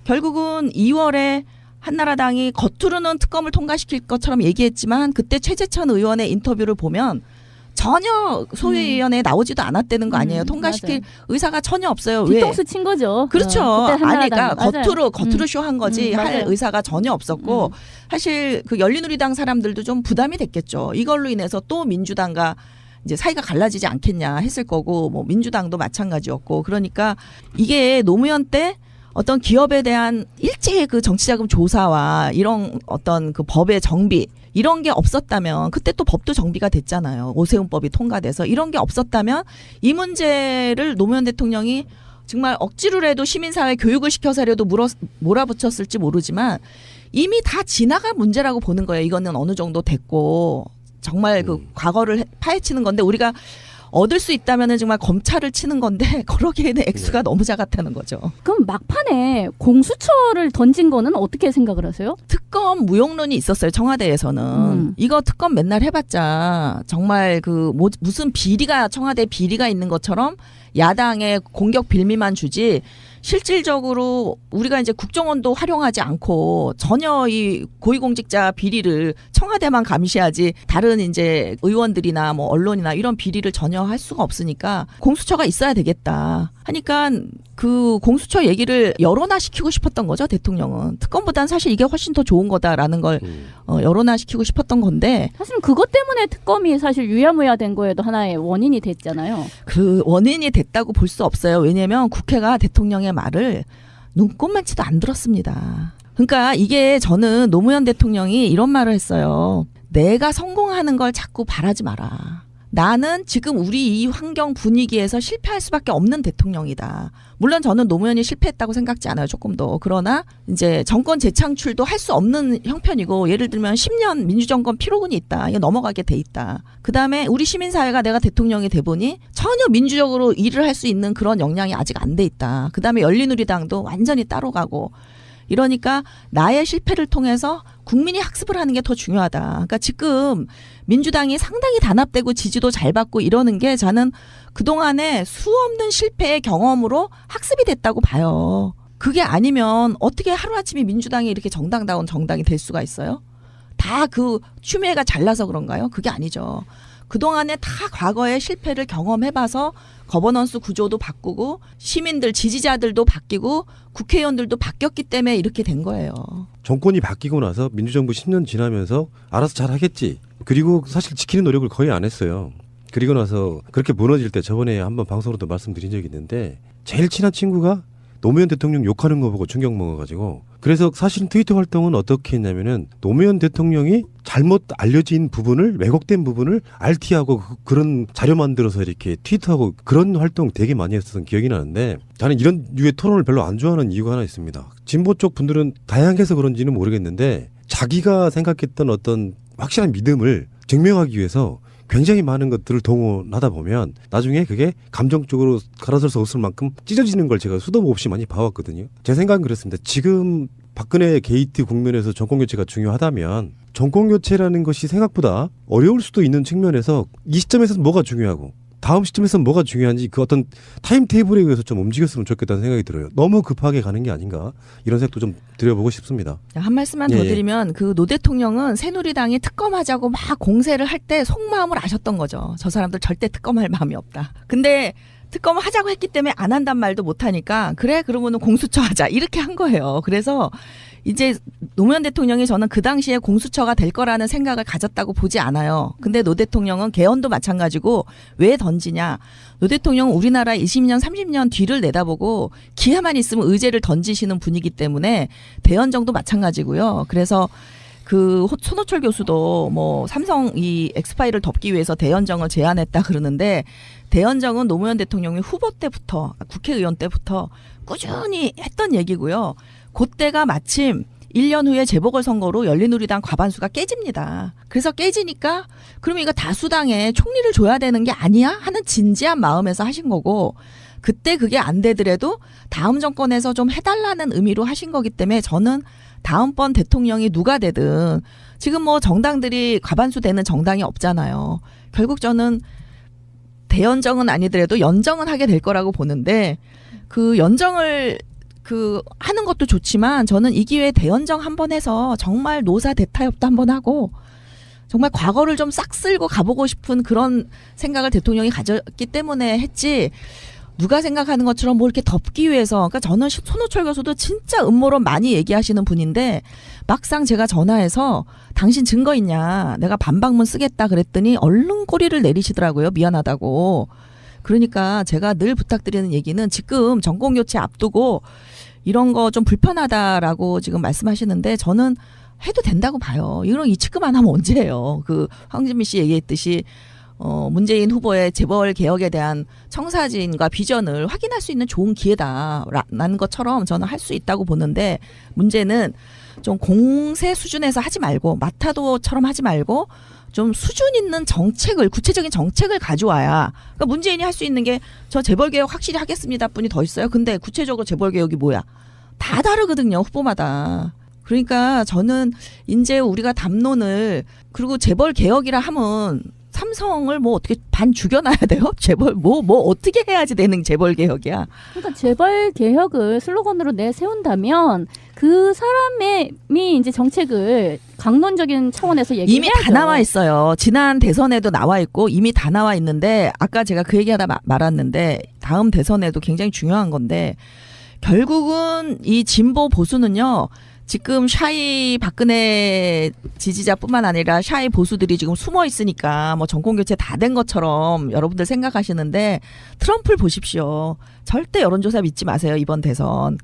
결국은 2월에 한나라당이 겉으로는 특검을 통과시킬 것처럼 얘기했지만 그때 최재천 의원의 인터뷰를 보면 전혀 소위원회에 나오지도 않았다는 거 아니에요. 통과시킬 맞아요. 의사가 전혀 없어요. 왜? 뒤통수 친 거죠. 그렇죠. 그때 아니, 그러니까 한나라당. 겉으로 쇼한 거지 할 맞아요. 의사가 전혀 없었고 사실 그 열린우리당 사람들도 좀 부담이 됐겠죠. 이걸로 인해서 또 민주당과 이제 사이가 갈라지지 않겠냐 했을 거고 뭐 민주당도 마찬가지였고 그러니까 이게 노무현 때 어떤 기업에 대한 일제의 그 정치자금 조사와 이런 어떤 그 법의 정비 이런 게 없었다면 그때 또 법도 정비가 됐잖아요. 오세훈법이 통과돼서 이런 게 없었다면 이 문제를 노무현 대통령이 정말 억지로라도 시민사회 교육을 시켜서라도 몰아붙였을지 모르지만 이미 다 지나간 문제라고 보는 거예요. 이거는 어느 정도 됐고 정말 그 과거를 파헤치는 건데 우리가 얻을 수 있다면은 정말 검찰을 치는 건데 그러기에는 액수가 너무 작았다는 거죠. 그럼 막판에 공수처를 던진 거는 어떻게 생각을 하세요? 특검 무용론이 있었어요. 청와대에서는. 이거 특검 맨날 해봤자 정말 그 무슨 비리가 청와대에 비리가 있는 것처럼 야당의 공격 빌미만 주지 실질적으로 우리가 이제 국정원도 활용하지 않고 전혀 이 고위공직자 비리를 청와대만 감시하지 다른 이제 의원들이나 뭐 언론이나 이런 비리를 전혀 할 수가 없으니까 공수처가 있어야 되겠다 하니까 그 공수처 얘기를 여론화시키고 싶었던 거죠. 대통령은. 특검보다는 사실 이게 훨씬 더 좋은 거다라는 걸 여론화시키고 싶었던 건데 사실은 그것 때문에 특검이 사실 유야무야 된 거에도 하나의 원인이 됐잖아요. 그 원인이 됐다고 볼 수 없어요. 왜냐하면 국회가 대통령의 말을 눈꼽만치도 안 들었습니다. 그러니까 이게 저는 노무현 대통령이 이런 말을 했어요. 내가 성공하는 걸 자꾸 바라지 마라. 나는 지금 우리 이 환경 분위기에서 실패할 수밖에 없는 대통령이다. 물론 저는 노무현이 실패했다고 생각지 않아요. 조금도. 그러나 이제 정권 재창출도 할 수 없는 형편이고 예를 들면 10년 민주정권 피로군이 있다. 이거 넘어가게 돼 있다. 그다음에 우리 시민사회가 내가 대통령이 돼 보니 전혀 민주적으로 일을 할 수 있는 그런 역량이 아직 안 돼 있다. 그다음에 열린우리당도 완전히 따로 가고 이러니까 나의 실패를 통해서 국민이 학습을 하는 게 더 중요하다. 그러니까 지금 민주당이 상당히 단합되고 지지도 잘 받고 이러는 게 저는 그동안의 수없는 실패의 경험으로 학습이 됐다고 봐요. 그게 아니면 어떻게 하루아침에 민주당이 이렇게 정당다운 정당이 될 수가 있어요? 다 그 추미애가 잘나서 그런가요? 그게 아니죠. 그동안에 다 과거의 실패를 경험해봐서 거버넌스 구조도 바꾸고 시민들 지지자들도 바뀌고 국회의원들도 바뀌었기 때문에 이렇게 된 거예요. 정권이 바뀌고 나서 민주정부 10년 지나면서 알아서 잘 하겠지. 그리고 사실 지키는 노력을 거의 안 했어요. 그리고 나서 그렇게 무너질 때 저번에 한번 방송으로도 말씀드린 적이 있는데 제일 친한 친구가 노무현 대통령 욕하는 거 보고 충격 먹어가지고 그래서 사실은 트위터 활동은 어떻게 했냐면은 노무현 대통령이 잘못 알려진 부분을 왜곡된 부분을 RT하고 그런 자료 만들어서 이렇게 트위터하고 그런 활동 되게 많이 했었던 기억이 나는데 저는 이런 류의 토론을 별로 안 좋아하는 이유가 하나 있습니다. 진보 쪽 분들은 다양해서 그런지는 모르겠는데 자기가 생각했던 어떤 확실한 믿음을 증명하기 위해서 굉장히 많은 것들을 동원하다 보면 나중에 그게 감정적으로 갈아설수 없을 만큼 찢어지는 걸 제가 수도 없이 많이 봐왔거든요. 제 생각은 그렇습니다. 지금 박근혜 게이트 국면에서 정권교체가 중요하다면 정권교체라는 것이 생각보다 어려울 수도 있는 측면에서 이 시점에서는 뭐가 중요하고 다음 시점에서는 뭐가 중요한지 그 어떤 타임테이블에 의해서 좀 움직였으면 좋겠다는 생각이 들어요. 너무 급하게 가는 게 아닌가 이런 생각도 좀 드려보고 싶습니다. 한 말씀만 더 드리면 그 노 대통령은 새누리당이 특검하자고 막 공세를 할 때 속마음을 아셨던 거죠. 저 사람들 절대 특검할 마음이 없다. 근데 특검을 하자고 했기 때문에 안 한단 말도 못하니까 그래 그러면은 공수처 하자 이렇게 한 거예요. 그래서 이제 노무현 대통령이 저는 그 당시에 공수처가 될 거라는 생각을 가졌다고 보지 않아요. 근데 노 대통령은 개헌도 마찬가지고 왜 던지냐. 노 대통령은 우리나라 20년 30년 뒤를 내다보고 기회만 있으면 의제를 던지시는 분이기 때문에 대연정도 마찬가지고요. 그래서 그 손호철 교수도 뭐 삼성 이 엑스파일을 덮기 위해서 대연정을 제안했다 그러는데 대연정은 노무현 대통령이 후보 때부터 국회의원 때부터 꾸준히 했던 얘기고요. 그때가 마침 1년 후에 재보궐선거로 열린우리당 과반수가 깨집니다. 그래서 깨지니까 그러면 이거 다수당에 총리를 줘야 되는 게 아니야? 하는 진지한 마음에서 하신 거고 그때 그게 안 되더라도 다음 정권에서 좀 해달라는 의미로 하신 거기 때문에 저는 다음번 대통령이 누가 되든 지금 뭐 정당들이 과반수 되는 정당이 없잖아요. 결국 저는 대연정은 아니더라도 연정은 하게 될 거라고 보는데 그 연정을 그 하는 것도 좋지만 저는 이 기회에 대연정 한번 해서 정말 노사 대타협도 한번 하고 정말 과거를 좀 싹 쓸고 가보고 싶은 그런 생각을 대통령이 가졌기 때문에 했지 누가 생각하는 것처럼 뭐 이렇게 덮기 위해서 그러니까 저는 손호철 교수도 진짜 음모론 많이 얘기하시는 분인데 막상 제가 전화해서 당신 증거 있냐 내가 반박문 쓰겠다 그랬더니 얼른 꼬리를 내리시더라고요. 미안하다고. 그러니까 제가 늘 부탁드리는 얘기는 지금 정권교체 앞두고 이런 거 좀 불편하다라고 지금 말씀하시는데 저는 해도 된다고 봐요. 이런 이치크만 하면 언제 해요. 그 황진미 씨 얘기했듯이 문재인 후보의 재벌 개혁에 대한 청사진과 비전을 확인할 수 있는 좋은 기회다라는 것처럼 저는 할 수 있다고 보는데 문제는 좀 공세 수준에서 하지 말고 마타도처럼 하지 말고 좀 수준 있는 정책을 구체적인 정책을 가져와야 그러니까 문재인이 할 수 있는 게 저 재벌 개혁 확실히 하겠습니다 뿐이 더 있어요. 근데 구체적으로 재벌 개혁이 뭐야? 다 다르거든요. 후보마다. 그러니까 저는 이제 우리가 담론을 그리고 재벌 개혁이라 하면 삼성을 뭐 어떻게 반 죽여놔야 돼요? 재벌 뭐 어떻게 해야지 되는 재벌 개혁이야? 그러니까 재벌 개혁을 슬로건으로 내세운다면 그 사람이 이제 정책을 강론적인 차원에서 얘기해야죠. 이미 다 나와 있어요. 지난 대선에도 나와 있고 이미 다 나와 있는데 아까 제가 그 얘기하다 말았는데 다음 대선에도 굉장히 중요한 건데 결국은 이 진보 보수는요. 지금 샤이 박근혜 지지자뿐만 아니라 샤이 보수들이 지금 숨어 있으니까 뭐 정권 교체 다 된 것처럼 여러분들 생각하시는데 트럼프를 보십시오. 절대 여론조사 믿지 마세요. 이번 대선.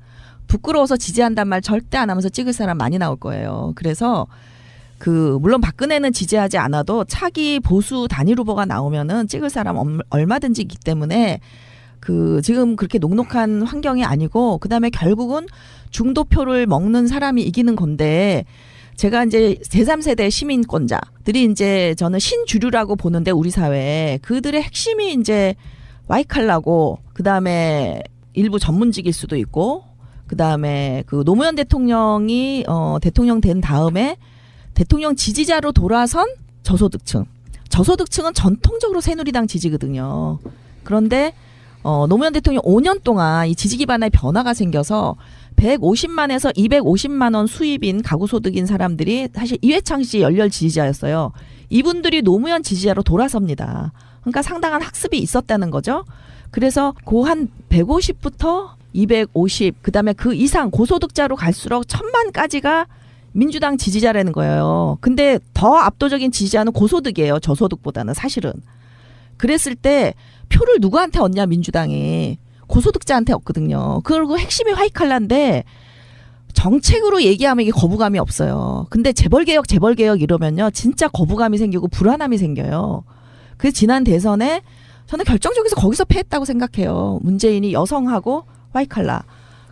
부끄러워서 지지한단 말 절대 안 하면서 찍을 사람 많이 나올 거예요. 그래서 물론 박근혜는 지지하지 않아도 차기 보수 단일 후보가 나오면은 찍을 사람 얼마든지 있기 때문에 지금 그렇게 녹록한 환경이 아니고 그다음에 결국은 중도표를 먹는 사람이 이기는 건데 제가 이제 제3세대 시민권자들이 이제 저는 신주류라고 보는데 우리 사회에 그들의 핵심이 이제 와이칼라고 그다음에 일부 전문직일 수도 있고 그다음에 노무현 대통령이 대통령 된 다음에 대통령 지지자로 돌아선 저소득층은 전통적으로 새누리당 지지거든요. 그런데 노무현 대통령 5년 동안 이 지지 기반의 변화가 생겨서 150만에서 250만 원 수입인 가구 소득인 사람들이 사실 이회창 씨 열렬 지지자였어요. 이분들이 노무현 지지자로 돌아섭니다. 그러니까 상당한 학습이 있었다는 거죠. 그래서 한 150부터 250 그다음에 그 이상 고소득자로 갈수록 1000만까지가 민주당 지지자라는 거예요. 근데 더 압도적인 지지자는 고소득이에요. 저소득보다는 사실은. 그랬을 때 표를 누구한테 얻냐 민주당이. 고소득자한테 얻거든요. 그리고 핵심이 화이칼라인데 정책으로 얘기하면 이게 거부감이 없어요. 근데 재벌개혁 이러면요. 진짜 거부감이 생기고 불안함이 생겨요. 그래서 지난 대선에 저는 결정적에서 거기서 패했다고 생각해요. 문재인이 여성하고 화이칼라.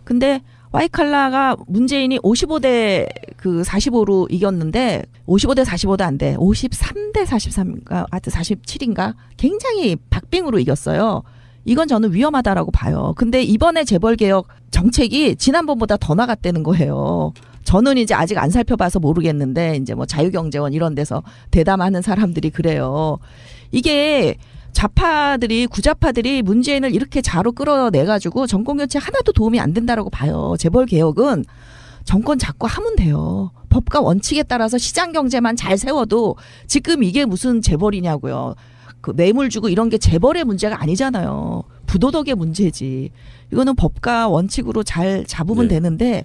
근데 화이칼라가 문재인이 55대 45로 이겼는데 55대 45도 안 돼. 53대 43인가 하여튼 47인가 굉장히 박빙으로 이겼어요. 이건 저는 위험하다라고 봐요. 근데 이번에 재벌개혁 정책이 지난번보다 더 나갔다는 거예요. 저는 이제 아직 안 살펴봐서 모르겠는데 이제 뭐 자유경제원 이런 데서 대담하는 사람들이 그래요. 이게 구자파들이 문재인을 이렇게 자로 끌어내가지고 정권교체 하나도 도움이 안 된다라고 봐요. 재벌개혁은 정권 잡고 하면 돼요. 법과 원칙에 따라서 시장경제만 잘 세워도 지금 이게 무슨 재벌이냐고요. 뇌물 주고 이런 게 재벌의 문제가 아니잖아요. 부도덕의 문제지. 이거는 법과 원칙으로 잘 잡으면 되는데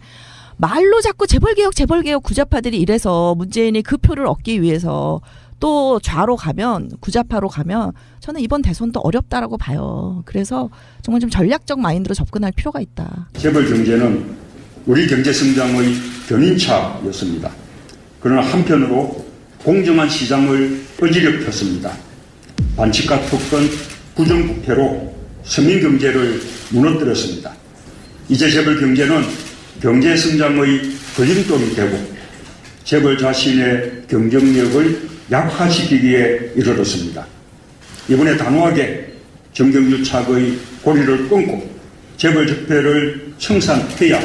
말로 자꾸 재벌개혁 구자파들이 이래서 문재인이 그 표를 얻기 위해서 또 좌로 가면 구자파로 가면 저는 이번 대선도 어렵다라고 봐요. 그래서 정말 좀 전략적 마인드로 접근할 필요가 있다. 재벌 경제는 우리 경제 성장의 견인차였습니다. 그러나 한편으로 공정한 시장을 어지럽혔습니다. 반칙과 특권, 부정부패로 서민 경제를 무너뜨렸습니다. 이제 재벌 경제는 경제 성장의 걸림돌이 되고 재벌 자신의 경쟁력을 약화시키기에 이르렀습니다. 이번에 단호하게 정경유착의 고리를 끊고 재벌 적폐를 청산해야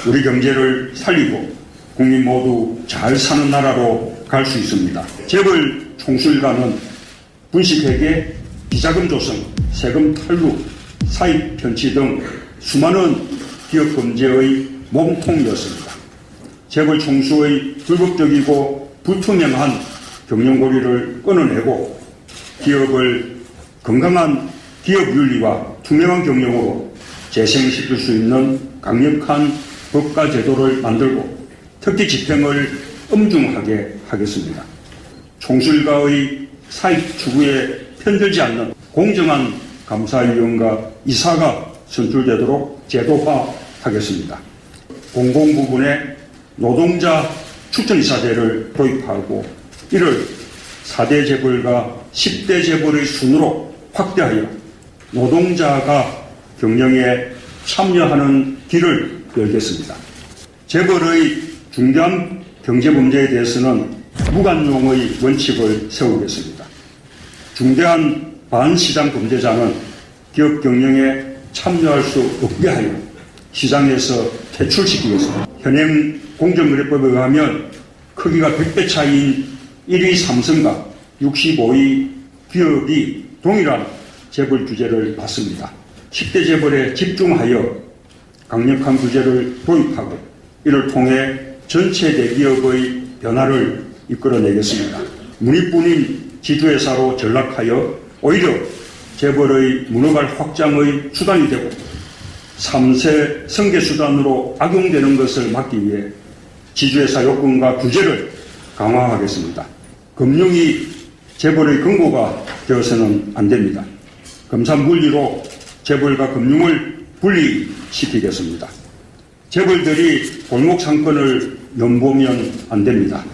우리 경제를 살리고 국민 모두 잘 사는 나라로 갈 수 있습니다. 재벌 총수일가는 분식회계, 비자금 조성, 세금 탈루, 사익 편취 등 수많은 기업 범죄의 몸통이었습니다. 재벌 총수의 불법적이고 불투명한 경영고리를 끊어내고 기업을 건강한 기업 윤리와 투명한 경영으로 재생시킬 수 있는 강력한 법과 제도를 만들고 특히 집행을 엄중하게 하겠습니다. 총수일가의 사익 추구에 편들지 않는 공정한 감사위원과 이사가 선출되도록 제도화하겠습니다. 공공부문의 노동자 축전이사제를 도입하고 이를 4대 재벌과 10대 재벌의 순으로 확대하여 노동자가 경영에 참여하는 길을 열겠습니다. 재벌의 중대한 경제 범죄에 대해서는 무관용의 원칙을 세우겠습니다. 중대한 반시장 범죄자는 기업 경영에 참여할 수 없게 하여 시장에서 퇴출시키겠습니다. 현행 공정거래법에 의하면 크기가 100배 차이인 1위 삼성과 65위 기업이 동일한 재벌 규제를 받습니다. 10대 재벌에 집중하여 강력한 규제를 도입하고 이를 통해 전체 대기업의 변화를 이끌어내겠습니다. 문의뿐인 지주회사로 전락하여 오히려 재벌의 문어발 확장의 수단이 되고 3세 승계수단으로 악용되는 것을 막기 위해 지주회사 요건과 규제를 강화하겠습니다. 금융이 재벌의 근거가 되어서는 안 됩니다. 검사물리로 재벌과 금융을 분리시키겠습니다. 재벌들이 골목 상권을 넘보면 안 됩니다.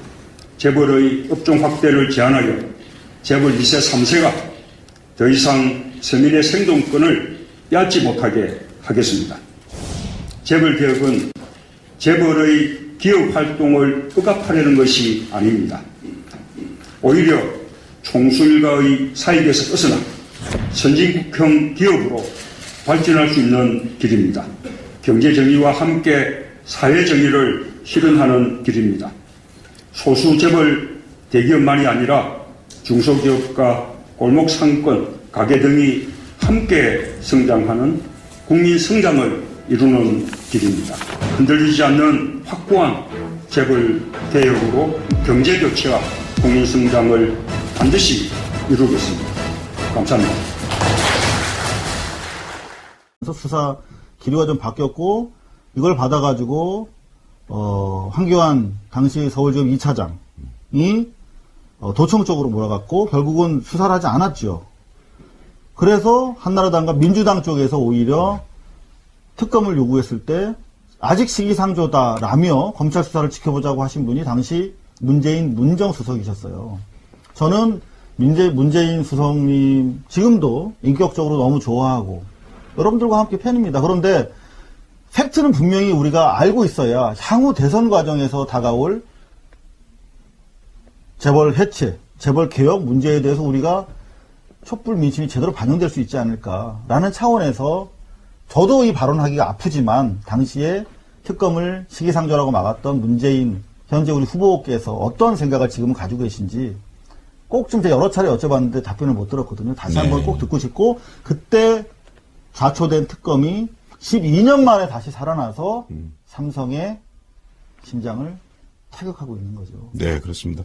재벌의 업종 확대를 제한하여 재벌 2세, 3세가 더 이상 서민의 생존권을 빼앗지 못하게 하겠습니다. 재벌 개혁은 재벌의 기업 활동을 억압하려는 것이 아닙니다. 오히려 총수일가의 사익에서 벗어나 선진국형 기업으로 발전할 수 있는 길입니다. 경제정의와 함께 사회정의를 실현하는 길입니다. 소수 재벌 대기업만이 아니라 중소기업과 골목상권, 가게 등이 함께 성장하는 국민 성장을 이루는 길입니다. 흔들리지 않는 확고한 재벌 개혁으로 경제 교체와 국민 성장을 반드시 이루겠습니다. 감사합니다. 그래서 수사 기류가 좀 바뀌었고 이걸 받아가지고 황교안 당시 서울지검 2차장이 도청 쪽으로 몰아갔고 결국은 수사를 하지 않았죠. 그래서 한나라당과 민주당 쪽에서 오히려 특검을 요구했을 때 아직 시기상조다라며 검찰 수사를 지켜보자고 하신 분이 당시 문재인 문정수석이셨어요. 저는 문재인 수석님 지금도 인격적으로 너무 좋아하고 여러분들과 함께 팬입니다. 그런데 팩트는 분명히 우리가 알고 있어야 향후 대선 과정에서 다가올 재벌 해체, 재벌 개혁 문제에 대해서 우리가 촛불 민심이 제대로 반영될 수 있지 않을까라는 차원에서 저도 이 발언하기가 아프지만 당시에 특검을 시기상조라고 막았던 문재인 현재 우리 후보께서 어떤 생각을 지금 가지고 계신지 꼭 좀 제가 여러 차례 여쭤봤는데 답변을 못 들었거든요. 다시 한번 꼭 듣고 싶고 그때 좌초된 특검이 12년 만에 다시 살아나서 삼성의 심장을 타격하고 있는 거죠. 네, 그렇습니다.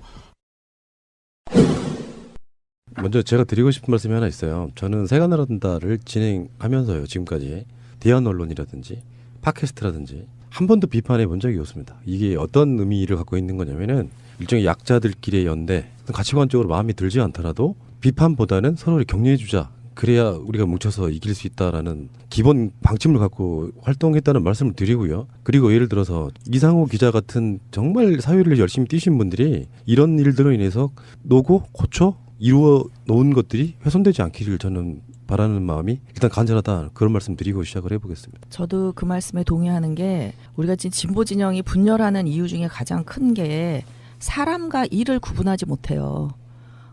먼저 제가 드리고 싶은 말씀이 하나 있어요. 저는 세간나라든다를 진행하면서요. 지금까지 대한 언론이라든지 팟캐스트라든지 한 번도 비판해 본 적이 없습니다. 이게 어떤 의미를 갖고 있는 거냐면은 일종의 약자들끼리의 연대, 가치관적으로 마음이 들지 않더라도 비판보다는 서로를 격려해 주자. 그래야 우리가 뭉쳐서 이길 수 있다라는 기본 방침을 갖고 활동했다는 말씀을 드리고요. 그리고 예를 들어서 이상호 기자 같은 정말 사회를 열심히 뛰신 분들이 이런 일들로 인해서 노고 고쳐 이루어 놓은 것들이 훼손되지 않기를 저는 바라는 마음이 일단 간절하다, 그런 말씀 드리고 시작을 해보겠습니다. 저도 그 말씀에 동의하는 게 우리가 지금 진보 진영이 분열하는 이유 중에 가장 큰 게 사람과 일을 구분하지 못해요.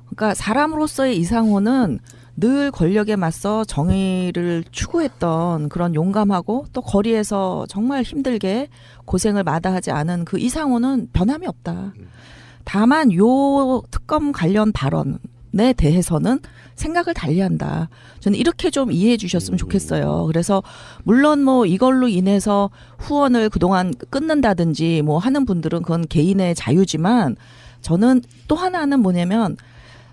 그러니까 사람으로서의 이상호는 늘 권력에 맞서 정의를 추구했던 그런 용감하고 또 거리에서 정말 힘들게 고생을 마다하지 않은 그 이상호는 변함이 없다. 다만 요 특검 관련 발언에 대해서는 생각을 달리한다. 저는 이렇게 좀 이해해 주셨으면 좋겠어요. 그래서 물론 뭐 이걸로 인해서 후원을 그동안 끊는다든지 뭐 하는 분들은 그건 개인의 자유지만 저는 또 하나는 뭐냐면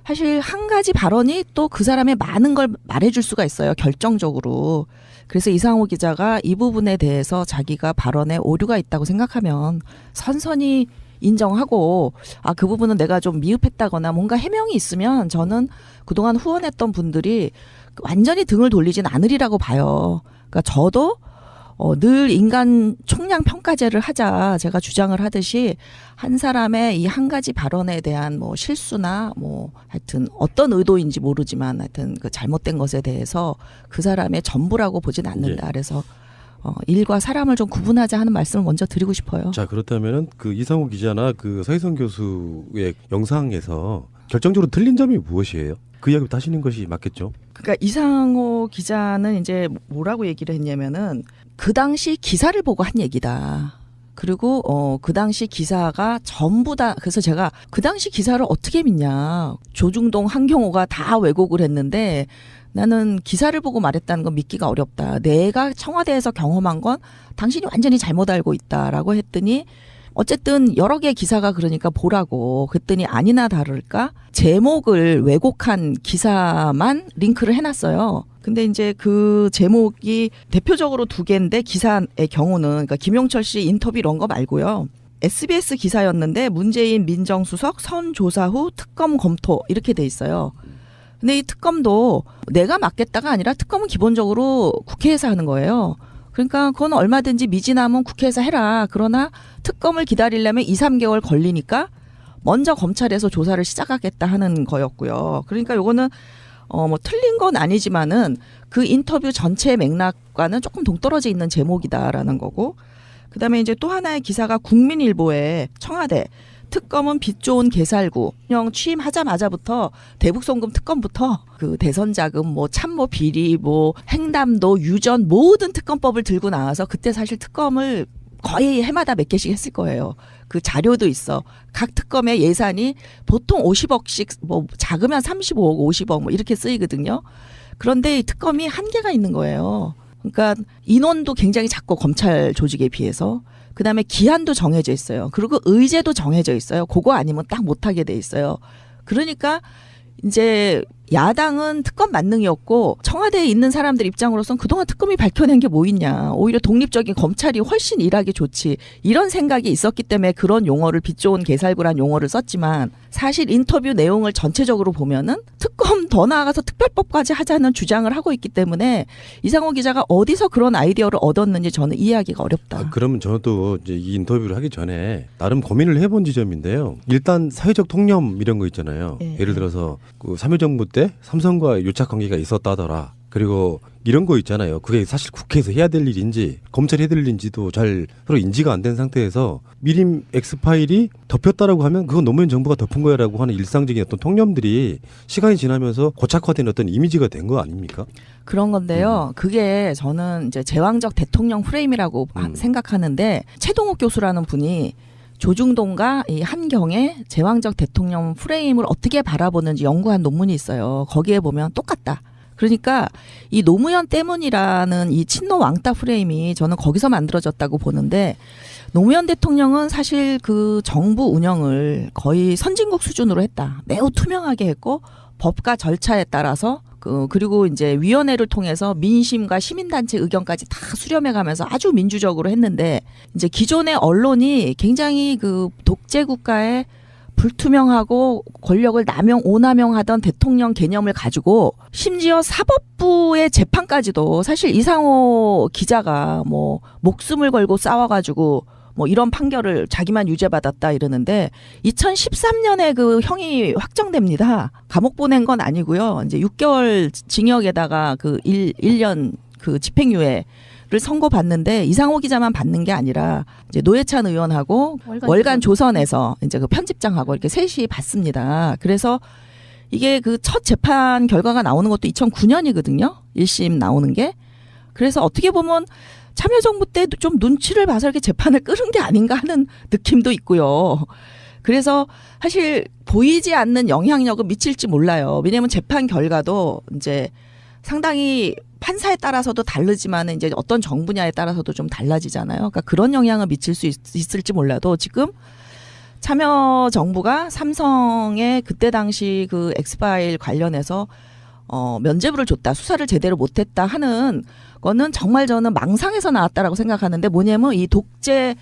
사실 한 가지 발언이 또 그 사람의 많은 걸 말해줄 수가 있어요. 결정적으로. 그래서 이상호 기자가 이 부분에 대해서 자기가 발언에 오류가 있다고 생각하면 선선히 인정하고 그 부분은 내가 좀 미흡했다거나 뭔가 해명이 있으면 저는 그동안 후원했던 분들이 완전히 등을 돌리진 않으리라고 봐요. 그러니까 저도 늘 인간 총량 평가제를 하자 제가 주장을 하듯이 한 사람의 이 한 가지 발언에 대한 뭐 실수나 뭐 하여튼 어떤 의도인지 모르지만 하여튼 그 잘못된 것에 대해서 그 사람의 전부라고 보진 않는다. 그래서 일과 사람을 좀 구분하자 하는 말씀을 먼저 드리고 싶어요. 자, 그렇다면은 그 이상호 기자나 그 서희선 교수의 영상에서 결정적으로 틀린 점이 무엇이에요? 그 이야기부터 하시는 것이 맞겠죠? 그러니까 이상호 기자는 이제 뭐라고 얘기를 했냐면은 그 당시 기사를 보고 한 얘기다. 그리고 그 당시 기사가 전부 다 그래서 제가 그 당시 기사를 어떻게 믿냐. 조중동 한경호가 다 왜곡을 했는데 나는 기사를 보고 말했다는 건 믿기가 어렵다. 내가 청와대에서 경험한 건 당신이 완전히 잘못 알고 있다라고 했더니 어쨌든 여러 개의 기사가 그러니까 보라고 그랬더니 아니나 다를까 제목을 왜곡한 기사만 링크를 해놨어요. 근데 이제 그 제목이 대표적으로 2개인데 기사의 경우는 그러니까 김용철 씨 인터뷰 이런 거 말고요. SBS 기사였는데 문재인 민정수석 선 조사 후 특검 검토 이렇게 돼 있어요. 근데 이 특검도 내가 맡겠다가 아니라 특검은 기본적으로 국회에서 하는 거예요. 그러니까 그건 얼마든지 미진하면 국회에서 해라. 그러나 특검을 기다리려면 2, 3개월 걸리니까 먼저 검찰에서 조사를 시작하겠다 하는 거였고요. 그러니까 요거는 뭐 틀린 건 아니지만은 그 인터뷰 전체 맥락과는 조금 동떨어져 있는 제목이다라는 거고. 그다음에 이제 또 하나의 기사가 국민일보에 청와대 특검은 빛 좋은 개살구. 그냥 취임하자마자부터 대북송금 특검부터 그 대선 자금 뭐 참모 비리 뭐 행담도 유전 모든 특검법을 들고 나와서 그때 사실 특검을 거의 해마다 몇 개씩 했을 거예요. 그 자료도 있어. 각 특검의 예산이 보통 50억씩 뭐 작으면 35억, 50억 뭐 이렇게 쓰이거든요. 그런데 이 특검이 한계가 있는 거예요. 그러니까 인원도 굉장히 작고 검찰 조직에 비해서. 그다음에 기한도 정해져 있어요. 그리고 의제도 정해져 있어요. 그거 아니면 딱 못하게 돼 있어요. 그러니까 이제 야당은 특검 만능이었고 청와대에 있는 사람들 입장으로선 그동안 특검이 밝혀낸 게 뭐 있냐. 오히려 독립적인 검찰이 훨씬 일하기 좋지. 이런 생각이 있었기 때문에 그런 용어를 빛 좋은 개살구란 용어를 썼지만 사실 인터뷰 내용을 전체적으로 보면은 특검 더 나아가서 특별법까지 하자는 주장을 하고 있기 때문에 이상호 기자가 어디서 그런 아이디어를 얻었는지 저는 이해하기가 어렵다. 그러면 저도 이제 이 인터뷰를 하기 전에 나름 고민을 해본 지점인데요. 일단 사회적 통념 이런 거 있잖아요. 네. 예를 들어서 그 참여정부 때 삼성과 유착 관계가 있었다더라. 그리고 이런 거 있잖아요. 그게 사실 국회에서 해야 될 일인지 검찰이 해야 될 일인지도 잘 서로 인지가 안 된 상태에서 미림 X파일이 덮였다라고 하면 그건 노무현 정부가 덮은 거야라고 하는 일상적인 어떤 통념들이 시간이 지나면서 고착화된 어떤 이미지가 된 거 아닙니까? 그런 건데요. 그게 저는 이제 제왕적 대통령 프레임이라고 생각하는데 최동욱 교수라는 분이 조중동과 이 한경의 제왕적 대통령 프레임을 어떻게 바라보는지 연구한 논문이 있어요. 거기에 보면 똑같다. 그러니까 이 노무현 때문이라는 이 친노 왕따 프레임이 저는 거기서 만들어졌다고 보는데 노무현 대통령은 사실 그 정부 운영을 거의 선진국 수준으로 했다. 매우 투명하게 했고 법과 절차에 따라서 그리고 이제 위원회를 통해서 민심과 시민단체 의견까지 다 수렴해가면서 아주 민주적으로 했는데 이제 기존의 언론이 굉장히 그 독재 국가의 불투명하고 권력을 오남용하던 대통령 개념을 가지고 심지어 사법부의 재판까지도 사실 이상호 기자가 뭐 목숨을 걸고 싸워가지고 뭐 이런 판결을 자기만 유죄받았다 이러는데 2013년에 그 형이 확정됩니다. 감옥 보낸 건 아니고요. 이제 6개월 징역에다가 그 1년 그 집행유예를 선고받는데 이상호 기자만 받는 게 아니라 이제 노회찬 의원하고 월간 조선에서 이제 그 편집장하고 이렇게 셋이 받습니다. 그래서 이게 그 첫 재판 결과가 나오는 것도 2009년이거든요. 1심 나오는 게. 그래서 어떻게 보면 참여정부 때 좀 눈치를 봐서 이렇게 재판을 끌은 게 아닌가 하는 느낌도 있고요. 그래서 사실 보이지 않는 영향력은 미칠지 몰라요. 왜냐하면 재판 결과도 이제 상당히 판사에 따라서도 다르지만 이제 어떤 정부냐에 따라서도 좀 달라지잖아요. 그러니까 그런 영향을 미칠 수 있을지 몰라도 지금 참여정부가 삼성의 그때 당시 그 엑스파일 관련해서 면죄부를 줬다, 수사를 제대로 못했다 하는 거는 정말 저는 망상에서 나왔다라고 생각하는데 뭐냐면 이 독재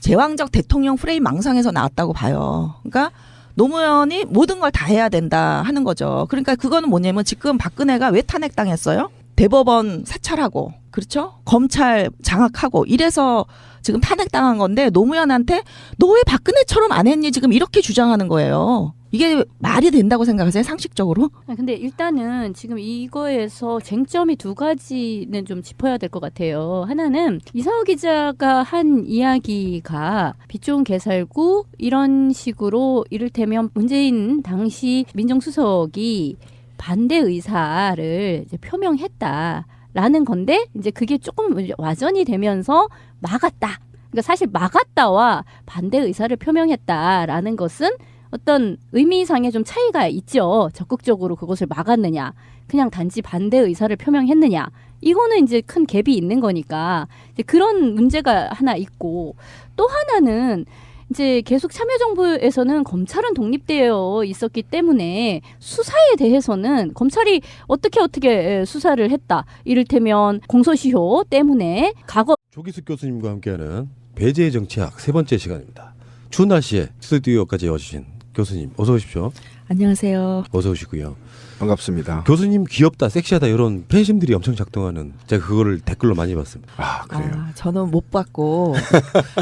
제왕적 대통령 프레임 망상에서 나왔다고 봐요. 그러니까 노무현이 모든 걸 다 해야 된다 하는 거죠. 그러니까 그거는 뭐냐면 지금 박근혜가 왜 탄핵당했어요? 대법원 사찰하고 그렇죠? 검찰 장악하고 이래서 지금 탄핵당한 건데 노무현한테 너 왜 박근혜처럼 안 했니 지금 이렇게 주장하는 거예요. 이게 말이 된다고 생각하세요? 상식적으로? 근데 일단은 지금 이거에서 쟁점이 두 가지는 좀 짚어야 될 것 같아요. 하나는 이상호 기자가 한 이야기가 빛 좋은 개살구 이런 식으로 이를테면 문재인 당시 민정수석이 반대 의사를 이제 표명했다라는 건데 이제 그게 조금 와전이 되면서 막았다. 그러니까 사실 막았다와 반대 의사를 표명했다라는 것은 어떤 의미상의 좀 차이가 있죠. 적극적으로 그것을 막았느냐, 그냥 단지 반대 의사를 표명했느냐. 이거는 이제 큰 갭이 있는 거니까 이제 그런 문제가 하나 있고 또 하나는 이제 계속 참여정부에서는 검찰은 독립되어 있었기 때문에 수사에 대해서는 검찰이 어떻게 수사를 했다. 이를테면 공소시효 때문에 과거 조기숙 교수님과 함께하는 배제의 정치학 세 번째 시간입니다. 추운 날씨에 스튜디오까지 와주신 교수님 어서 오십시오. 안녕하세요. 어서 오시고요. 반갑습니다. 교수님 귀엽다, 섹시하다 이런 팬심들이 엄청 작동하는 제가 그거를 댓글로 많이 봤습니다. 아 그래요? 저는 못 받고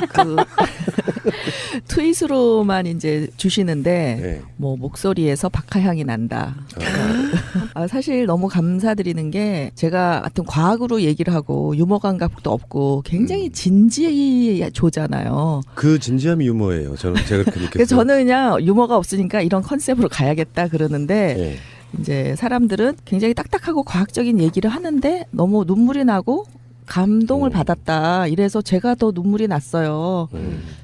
그 트윗으로만 이제 주시는데 네. 뭐 목소리에서 박하향이 난다. 사실 너무 감사드리는 게 제가 하여튼 과학으로 얘기를 하고 유머 감각도 없고 굉장히 진지조잖아요. 그 진지함이 유머예요. 제가 그렇게 느꼈어요. 그래서 저는 그냥 유머가 없으니까 이런 컨셉으로 가야겠다 그러는데 네. 이제 사람들은 굉장히 딱딱하고 과학적인 얘기를 하는데 너무 눈물이 나고 감동을 받았다. 이래서 제가 더 눈물이 났어요.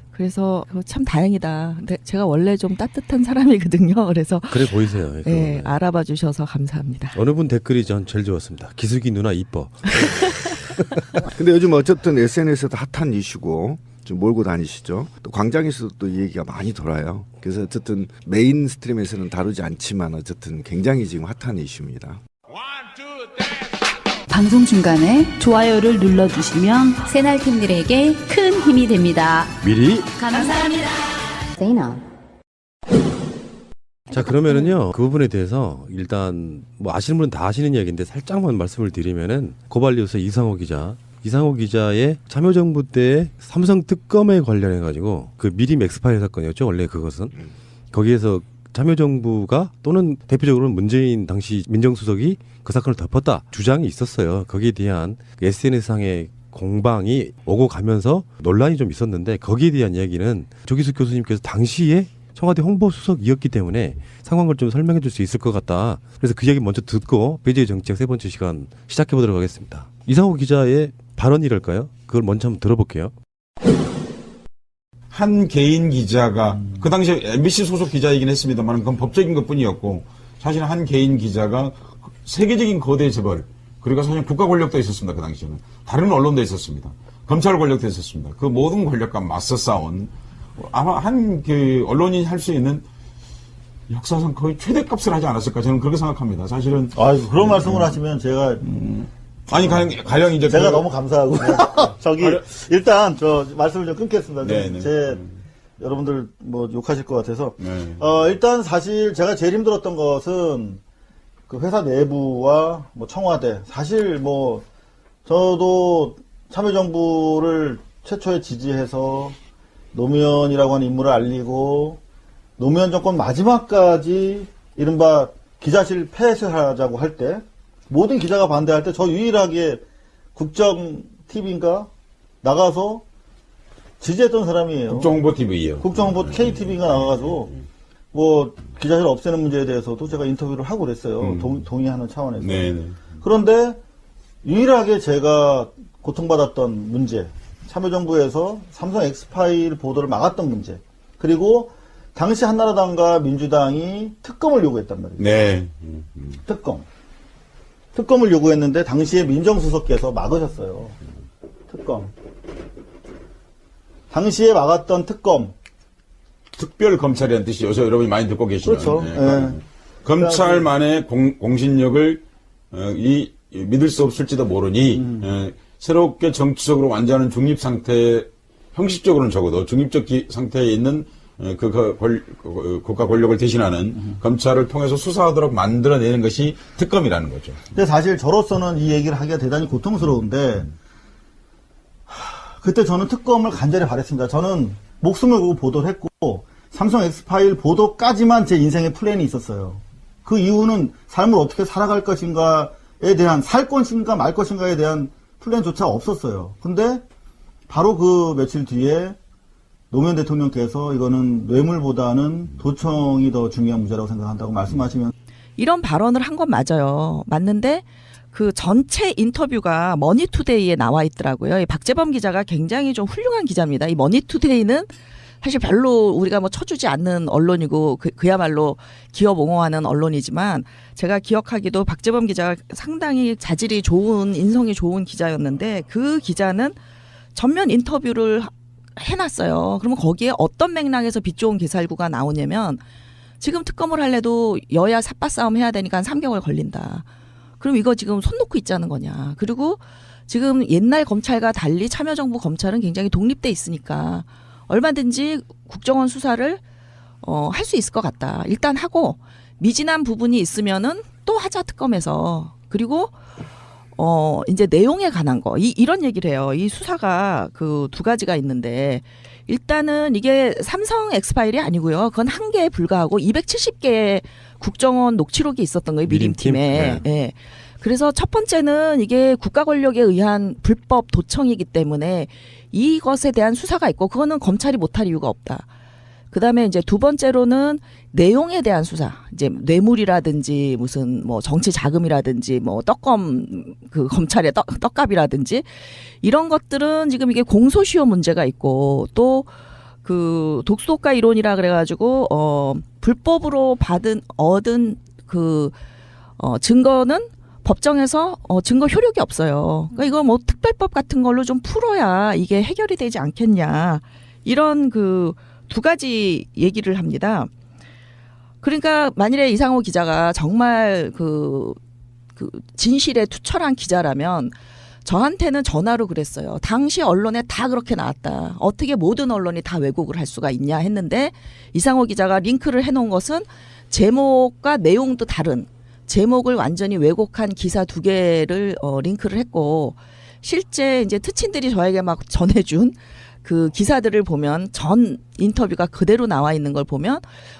그래서 참 다행이다. 근데 제가 원래 좀 따뜻한 사람이거든요. 그래서 그래 보이세요. 네, 알아봐 주셔서 감사합니다. 어느 분 댓글이 전 제일 좋았습니다. 기숙이 누나 이뻐. 근데 요즘 어쨌든 SNS에도 핫한 이슈고 좀 몰고 다니시죠. 또 광장에서도 또 이 얘기가 많이 돌아요. 그래서 어쨌든 메인 스트림에서는 다루지 않지만 어쨌든 굉장히 지금 핫한 이슈입니다. 방송 중간에 좋아요를 눌러주시면 새날팀들에게 큰 힘이 됩니다. 미리. 감사합니다. 자 그러면은요 그 부분에 대해서 일단 뭐 아시는 분은 다 아시는 이야기인데 살짝만 말씀을 드리면은 고발뉴스 이상호 기자의 참여정부 때 삼성 특검에 관련해 가지고 그 미리 맥스파일 사건이었죠. 원래 그것은 거기에서 참여정부가 또는 대표적으로는 문재인 당시 민정수석이 그 사건을 덮었다 주장이 있었어요. 거기에 대한 SNS상의 공방이 오고 가면서 논란이 좀 있었는데 거기에 대한 이야기는 조기숙 교수님께서 당시에 청와대 홍보수석이었기 때문에 상황을 좀 설명해 줄 수 있을 것 같다. 그래서 그 이야기 먼저 듣고 배제의 정책 세 번째 시간 시작해 보도록 하겠습니다. 이상호 기자의 발언이랄까요? 그걸 먼저 한번 들어볼게요. 한 개인 기자가 그 당시에 MBC 소속 기자이긴 했습니다만 그건 법적인 것뿐이었고 사실 한 개인 기자가 세계적인 거대 재벌 그리고 사실 국가 권력도 있었습니다. 그 당시에는 다른 언론도 있었습니다. 검찰 권력도 있었습니다. 그 모든 권력과 맞서 싸운 아마 한 그 언론인이 할 수 있는 역사상 거의 최대값을 하지 않았을까 저는 그렇게 생각합니다. 사실은 그런 말씀을 하시면 제가 아니 가령 이제 제가 너무 감사하고 일단 저 말씀을 좀 끊겠습니다. 네네. 여러분들 뭐 욕하실 것 같아서 네. 일단 사실 제가 제일 힘들었던 것은 그 회사 내부와 뭐 청와대 사실 뭐 저도 참여정부를 최초에 지지해서 노무현이라고 하는 인물을 알리고 노무현 정권 마지막까지 이른바 기자실 폐쇄하자고 할 때 모든 기자가 반대할 때 저 유일하게 국정 TV인가 나가서 지지했던 사람이에요. 국정홍보TV요. 국정홍보 KTV가 나가가지고 뭐 기자실 없애는 문제에 대해서도 제가 인터뷰를 하고 그랬어요. 동의하는 차원에서. 네네. 그런데 유일하게 제가 고통받았던 문제, 참여정부에서 삼성 엑스파일 보도를 막았던 문제, 그리고 당시 한나라당과 민주당이 특검을 요구했단 말이에요. 네. 특검을 요구했는데 당시에 민정수석께서 막으셨어요. 특검. 당시에 막았던 특검. 특별검찰이라는 뜻이 요새 여러분이 많이 듣고 계시는. 그렇죠. 네. 검찰만의 공신력을 믿을 수 없을지도 모르니 새롭게 정치적으로 완전한 중립 상태, 형식적으로는 적어도 중립적 상태에 있는 국가 권력을 대신하는 검찰을 통해서 수사하도록 만들어내는 것이 특검이라는 거죠. 근데 사실 저로서는 이 얘기를 하기가 대단히 고통스러운데 그때 저는 특검을 간절히 바랬습니다. 저는 목숨을 걸고 보도를 했고 삼성 엑스파일 보도까지만 제 인생의 플랜이 있었어요. 그 이후는 삶을 어떻게 살아갈 것인가에 대한 살 것인가 말 것인가에 대한 플랜조차 없었어요. 근데 바로 그 며칠 뒤에 노무현 대통령께서 이거는 뇌물보다는 도청이 더 중요한 문제라고 생각한다고 말씀하시면 이런 발언을 한 건 맞아요. 맞는데 그 전체 인터뷰가 머니투데이에 나와 있더라고요. 이 박재범 기자가 굉장히 좀 훌륭한 기자입니다. 이 머니투데이는 사실 별로 우리가 뭐 쳐주지 않는 언론이고 그야말로 기업 옹호하는 언론이지만 제가 기억하기도 박재범 기자가 상당히 자질이 좋은 인성이 좋은 기자였는데 그 기자는 전면 인터뷰를 해놨어요. 그러면 거기에 어떤 맥락에서 빛 좋은 개살구가 나오냐면 지금 특검을 할래도 여야 삿바 싸움 해야 되니까 한 3개월 걸린다. 그럼 이거 지금 손 놓고 있자는 거냐. 그리고 지금 옛날 검찰과 달리 참여정부 검찰은 굉장히 독립돼 있으니까 얼마든지 국정원 수사를 할 수 있을 것 같다. 일단 하고 미진한 부분이 있으면은 또 하자 특검에서. 그리고 이제 내용에 관한 거 이런 얘기를 해요. 이 수사가 그 두 가지가 있는데 일단은 이게 삼성 엑스파일이 아니고요. 그건 한 개에 불과하고 270개의 국정원 녹취록이 있었던 거예요. 미림팀에. 네. 예. 그래서 첫 번째는 이게 국가 권력에 의한 불법 도청이기 때문에 이것에 대한 수사가 있고 그거는 검찰이 못할 이유가 없다. 그다음에 이제 두 번째로는 내용에 대한 수사. 이제 뇌물이라든지 무슨 뭐 정치 자금이라든지 뭐 떡검 그 검찰의 떡값이라든지 이런 것들은 지금 이게 공소시효 문제가 있고 또 그 독수독가 이론이라 그래가지고 불법으로 얻은 그 증거는 법정에서 증거 효력이 없어요. 그러니까 이거 뭐 특별법 같은 걸로 좀 풀어야 이게 해결이 되지 않겠냐. 이런 그 두 가지 얘기를 합니다. 그러니까 만일에 이상호 기자가 정말 그 진실에 투철한 기자라면 저한테는 전화로 그랬어요. 당시 언론에 다 그렇게 나왔다. 어떻게 모든 언론이 다 왜곡을 할 수가 있냐 했는데 이상호 기자가 링크를 해놓은 것은 제목과 내용도 다른 제목을 완전히 왜곡한 기사 2개를 링크를 했고 실제 이제 특친들이 저에게 막 전해준 그 기사들을 보면 전 인터뷰가 그대로 나와 있는 걸 보면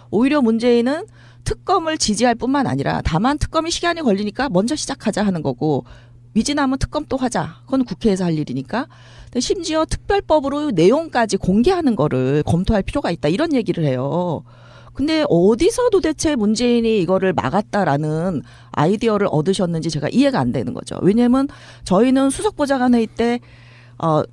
오히려 문재인은 특검을 지지할 뿐만 아니라 다만 특검이 시간이 걸리니까 먼저 시작하자 하는 거고 미진하면 특검 또 하자. 그건 국회에서 할 일이니까. 근데 심지어 특별법으로 내용까지 공개하는 거를 검토할 필요가 있다. 이런 얘기를 해요. 근데 어디서 도대체 문재인이 이거를 막았다라는 아이디어를 얻으셨는지 제가 이해가 안 되는 거죠. 왜냐하면 저희는 수석보좌관 회의 때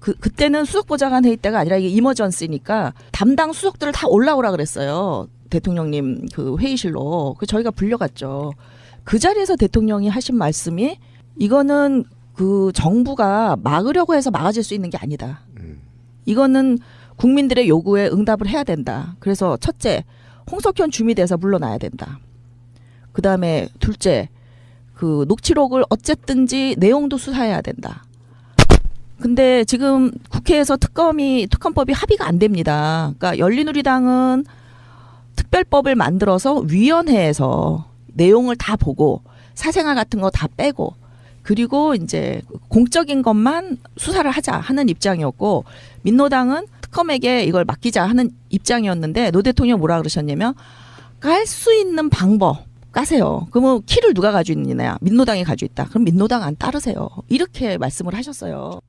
그때는 수석보좌관 회의 때가 아니라 이게 이머전시니까 담당 수석들을 다 올라오라 그랬어요. 대통령님 그 회의실로. 그 저희가 불려갔죠. 그 자리에서 대통령이 하신 말씀이 이거는 그 정부가 막으려고 해서 막아질 수 있는 게 아니다. 이거는 국민들의 요구에 응답을 해야 된다. 그래서 첫째, 홍석현 주미대사 물러나야 된다. 그다음에 둘째, 그 녹취록을 어쨌든지 내용도 수사해야 된다. 근데 지금 국회에서 특검법이 합의가 안 됩니다. 그러니까 열린우리당은 특별법을 만들어서 위원회에서 내용을 다 보고 사생활 같은 거 다 빼고 그리고 이제 공적인 것만 수사를 하자 하는 입장이었고 민노당은 특검에게 이걸 맡기자 하는 입장이었는데 노 대통령 뭐라 그러셨냐면 깔 수 있는 방법 까세요. 그러면 키를 누가 가지고 있느냐. 민노당이 가지고 있다. 그럼 민노당 안 따르세요. 이렇게 말씀을 하셨어요.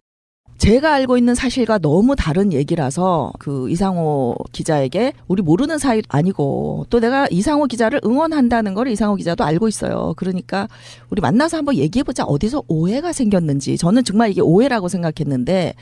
제가 알고 있는 사실과 너무 다른 얘기라서 그 이상호 기자에게 우리 모르는 사이 아니고 또 내가 이상호 기자를 응원한다는 걸 이상호 기자도 알고 있어요. 그러니까 우리 만나서 한번 얘기해보자. 어디서 오해가 생겼는지. 저는 정말 이게 오해라고 생각했는데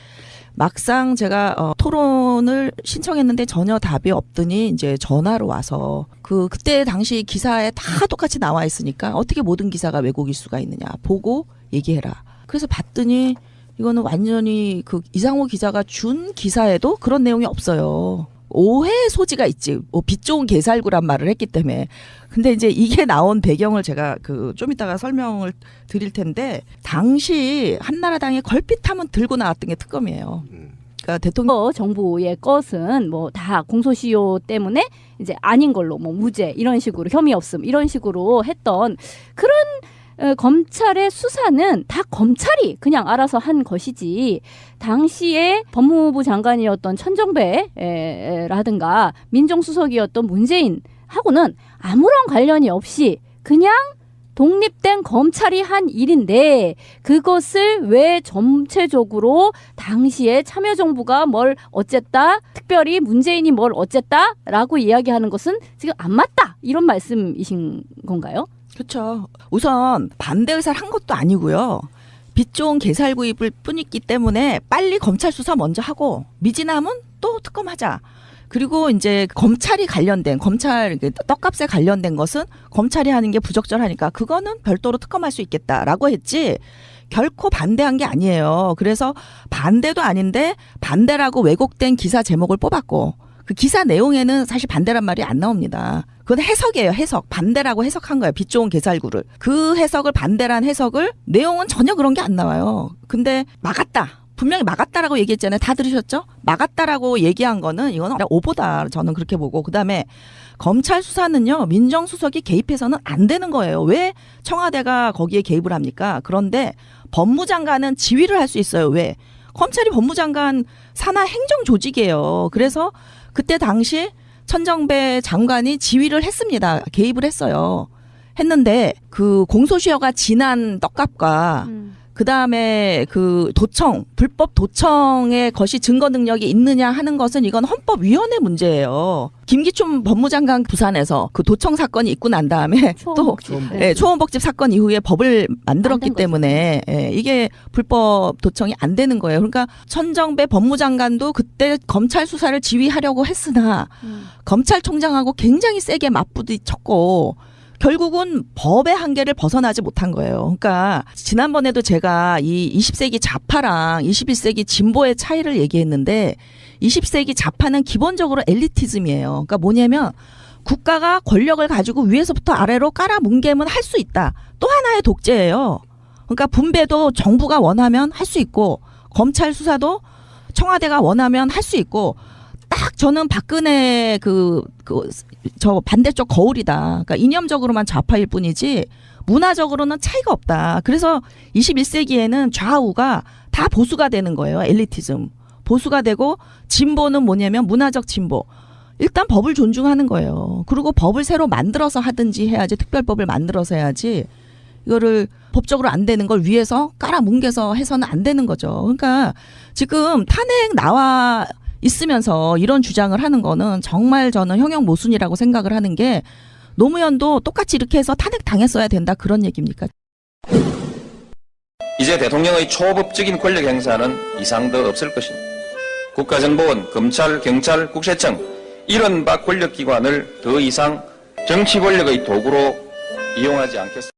막상 제가 토론을 신청했는데 전혀 답이 없더니 이제 전화로 와서 그때 당시 기사에 다 똑같이 나와 있으니까 어떻게 모든 기사가 왜곡일 수가 있느냐 보고 얘기해라. 그래서 봤더니 이거는 완전히 그 이상호 기자가 준 기사에도 그런 내용이 없어요. 오해의 소지가 있지. 빛 좋은 개살구란 말을 했기 때문에. 근데 이제 이게 나온 배경을 제가 좀 이따가 설명을 드릴 텐데 당시 한나라당이 걸핏하면 들고 나왔던 게 특검이에요. 그러니까 대통령 정부의 것은 뭐 다 공소시효 때문에 이제 아닌 걸로 뭐 무죄 이런 식으로 혐의 없음 이런 식으로 했던 그런 검찰의 수사는 다 검찰이 그냥 알아서 한 것이지 당시에 법무부 장관이었던 천정배라든가 민정수석이었던 문재인하고는 아무런 관련이 없이 그냥 독립된 검찰이 한 일인데 그것을 왜 전체적으로 당시에 참여정부가 뭘 어쨌다 특별히 문재인이 뭘 어쨌다라고 이야기하는 것은 지금 안 맞다 이런 말씀이신 건가요? 그렇죠. 우선 반대 의사를 한 것도 아니고요. 빚 좋은 개살구입을 뿐이기 때문에 빨리 검찰 수사 먼저 하고 미진하면 또 특검하자. 그리고 이제 검찰이 관련된 검찰 떡값에 관련된 것은 검찰이 하는 게 부적절하니까 그거는 별도로 특검할 수 있겠다라고 했지 결코 반대한 게 아니에요. 그래서 반대도 아닌데 반대라고 왜곡된 기사 제목을 뽑았고 그 기사 내용에는 사실 반대란 말이 안 나옵니다. 그건 해석이에요. 해석. 반대라고 해석한 거예요. 빚 좋은 개살구를. 그 해석을 반대란 해석을 내용은 전혀 그런 게 안 나와요. 근데 막았다. 분명히 막았다라고 얘기했잖아요. 다 들으셨죠? 막았다라고 얘기한 거는 이건 오보다 저는 그렇게 보고 그다음에 검찰 수사는요. 민정수석이 개입해서는 안 되는 거예요. 왜 청와대가 거기에 개입을 합니까? 그런데 법무장관은 지휘를 할 수 있어요. 왜? 검찰이 법무장관 산하 행정 조직이에요. 그래서 그때 당시 천정배 장관이 지휘를 했습니다. 개입을 했어요. 했는데 그 공소시효가 지난 떡값과 그다음에 그 도청, 불법 도청의 것이 증거 능력이 있느냐 하는 것은 이건 헌법위원회 문제예요. 김기춘 법무장관 부산에서 그 도청 사건이 있고 난 다음에 또 초원복집 사건 이후에 법을 만들었기 때문에 이게 불법 도청이 안 되는 거예요. 그러니까 천정배 법무장관도 그때 검찰 수사를 지휘하려고 했으나 검찰총장하고 굉장히 세게 맞부딪혔고 결국은 법의 한계를 벗어나지 못한 거예요. 그러니까 지난번에도 제가 이 20세기 좌파랑 21세기 진보의 차이를 얘기했는데 20세기 좌파는 기본적으로 엘리티즘이에요. 그러니까 뭐냐면 국가가 권력을 가지고 위에서부터 아래로 깔아뭉개면 할 수 있다. 또 하나의 독재예요. 그러니까 분배도 정부가 원하면 할 수 있고 검찰 수사도 청와대가 원하면 할 수 있고 딱 저는 박근혜 저 반대쪽 거울이다. 그러니까 이념적으로만 좌파일 뿐이지 문화적으로는 차이가 없다. 그래서 21세기에는 좌우가 다 보수가 되는 거예요. 엘리티즘. 보수가 되고 진보는 뭐냐면 문화적 진보. 일단 법을 존중하는 거예요. 그리고 법을 새로 만들어서 하든지 해야지 특별법을 만들어서 해야지 이거를 법적으로 안 되는 걸 위에서 깔아뭉개서 해서는 안 되는 거죠. 그러니까 지금 탄핵 나와 있으면서 이런 주장을 하는 거는 정말 저는 형용 모순이라고 생각을 하는 게 노무현도 똑같이 이렇게 해서 탄핵 당했어야 된다 그런 얘기입니까? 이제 대통령의 초법적인 권력 행사는 이상 더 없을 것입니다. 국가정보원, 검찰, 경찰, 국세청 이런 바 권력기관을 더 이상 정치 권력의 도구로 이용하지 않겠습니다.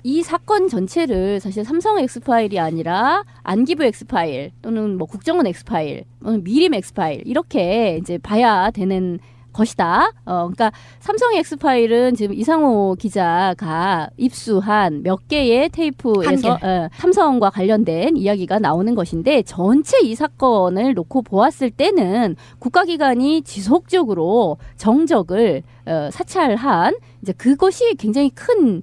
이 사건 전체를 사실 삼성 엑스파일이 아니라 안기부 엑스파일 또는 뭐 국정원 엑스파일 또는 미림 엑스파일 이렇게 이제 봐야 되는 것이다. 그러니까 삼성 엑스파일은 지금 이상호 기자가 입수한 몇 개의 테이프에서 삼성과 관련된 이야기가 나오는 것인데 전체 이 사건을 놓고 보았을 때는 국가기관이 지속적으로 정적을 사찰한 이제 그것이 굉장히 큰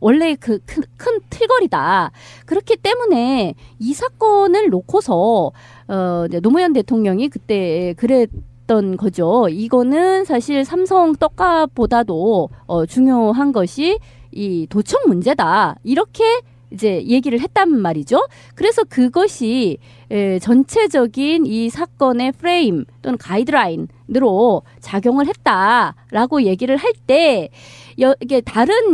원래 그 큰 틀거리다. 그렇기 때문에 이 사건을 놓고서 노무현 대통령이 그때 그랬던 거죠. 이거는 사실 삼성 떡값보다도 중요한 것이 이 도청 문제다. 이렇게 이제 얘기를 했단 말이죠. 그래서 그것이 전체적인 이 사건의 프레임 또는 가이드라인으로 작용을 했다라고 얘기를 할 때 이게 다른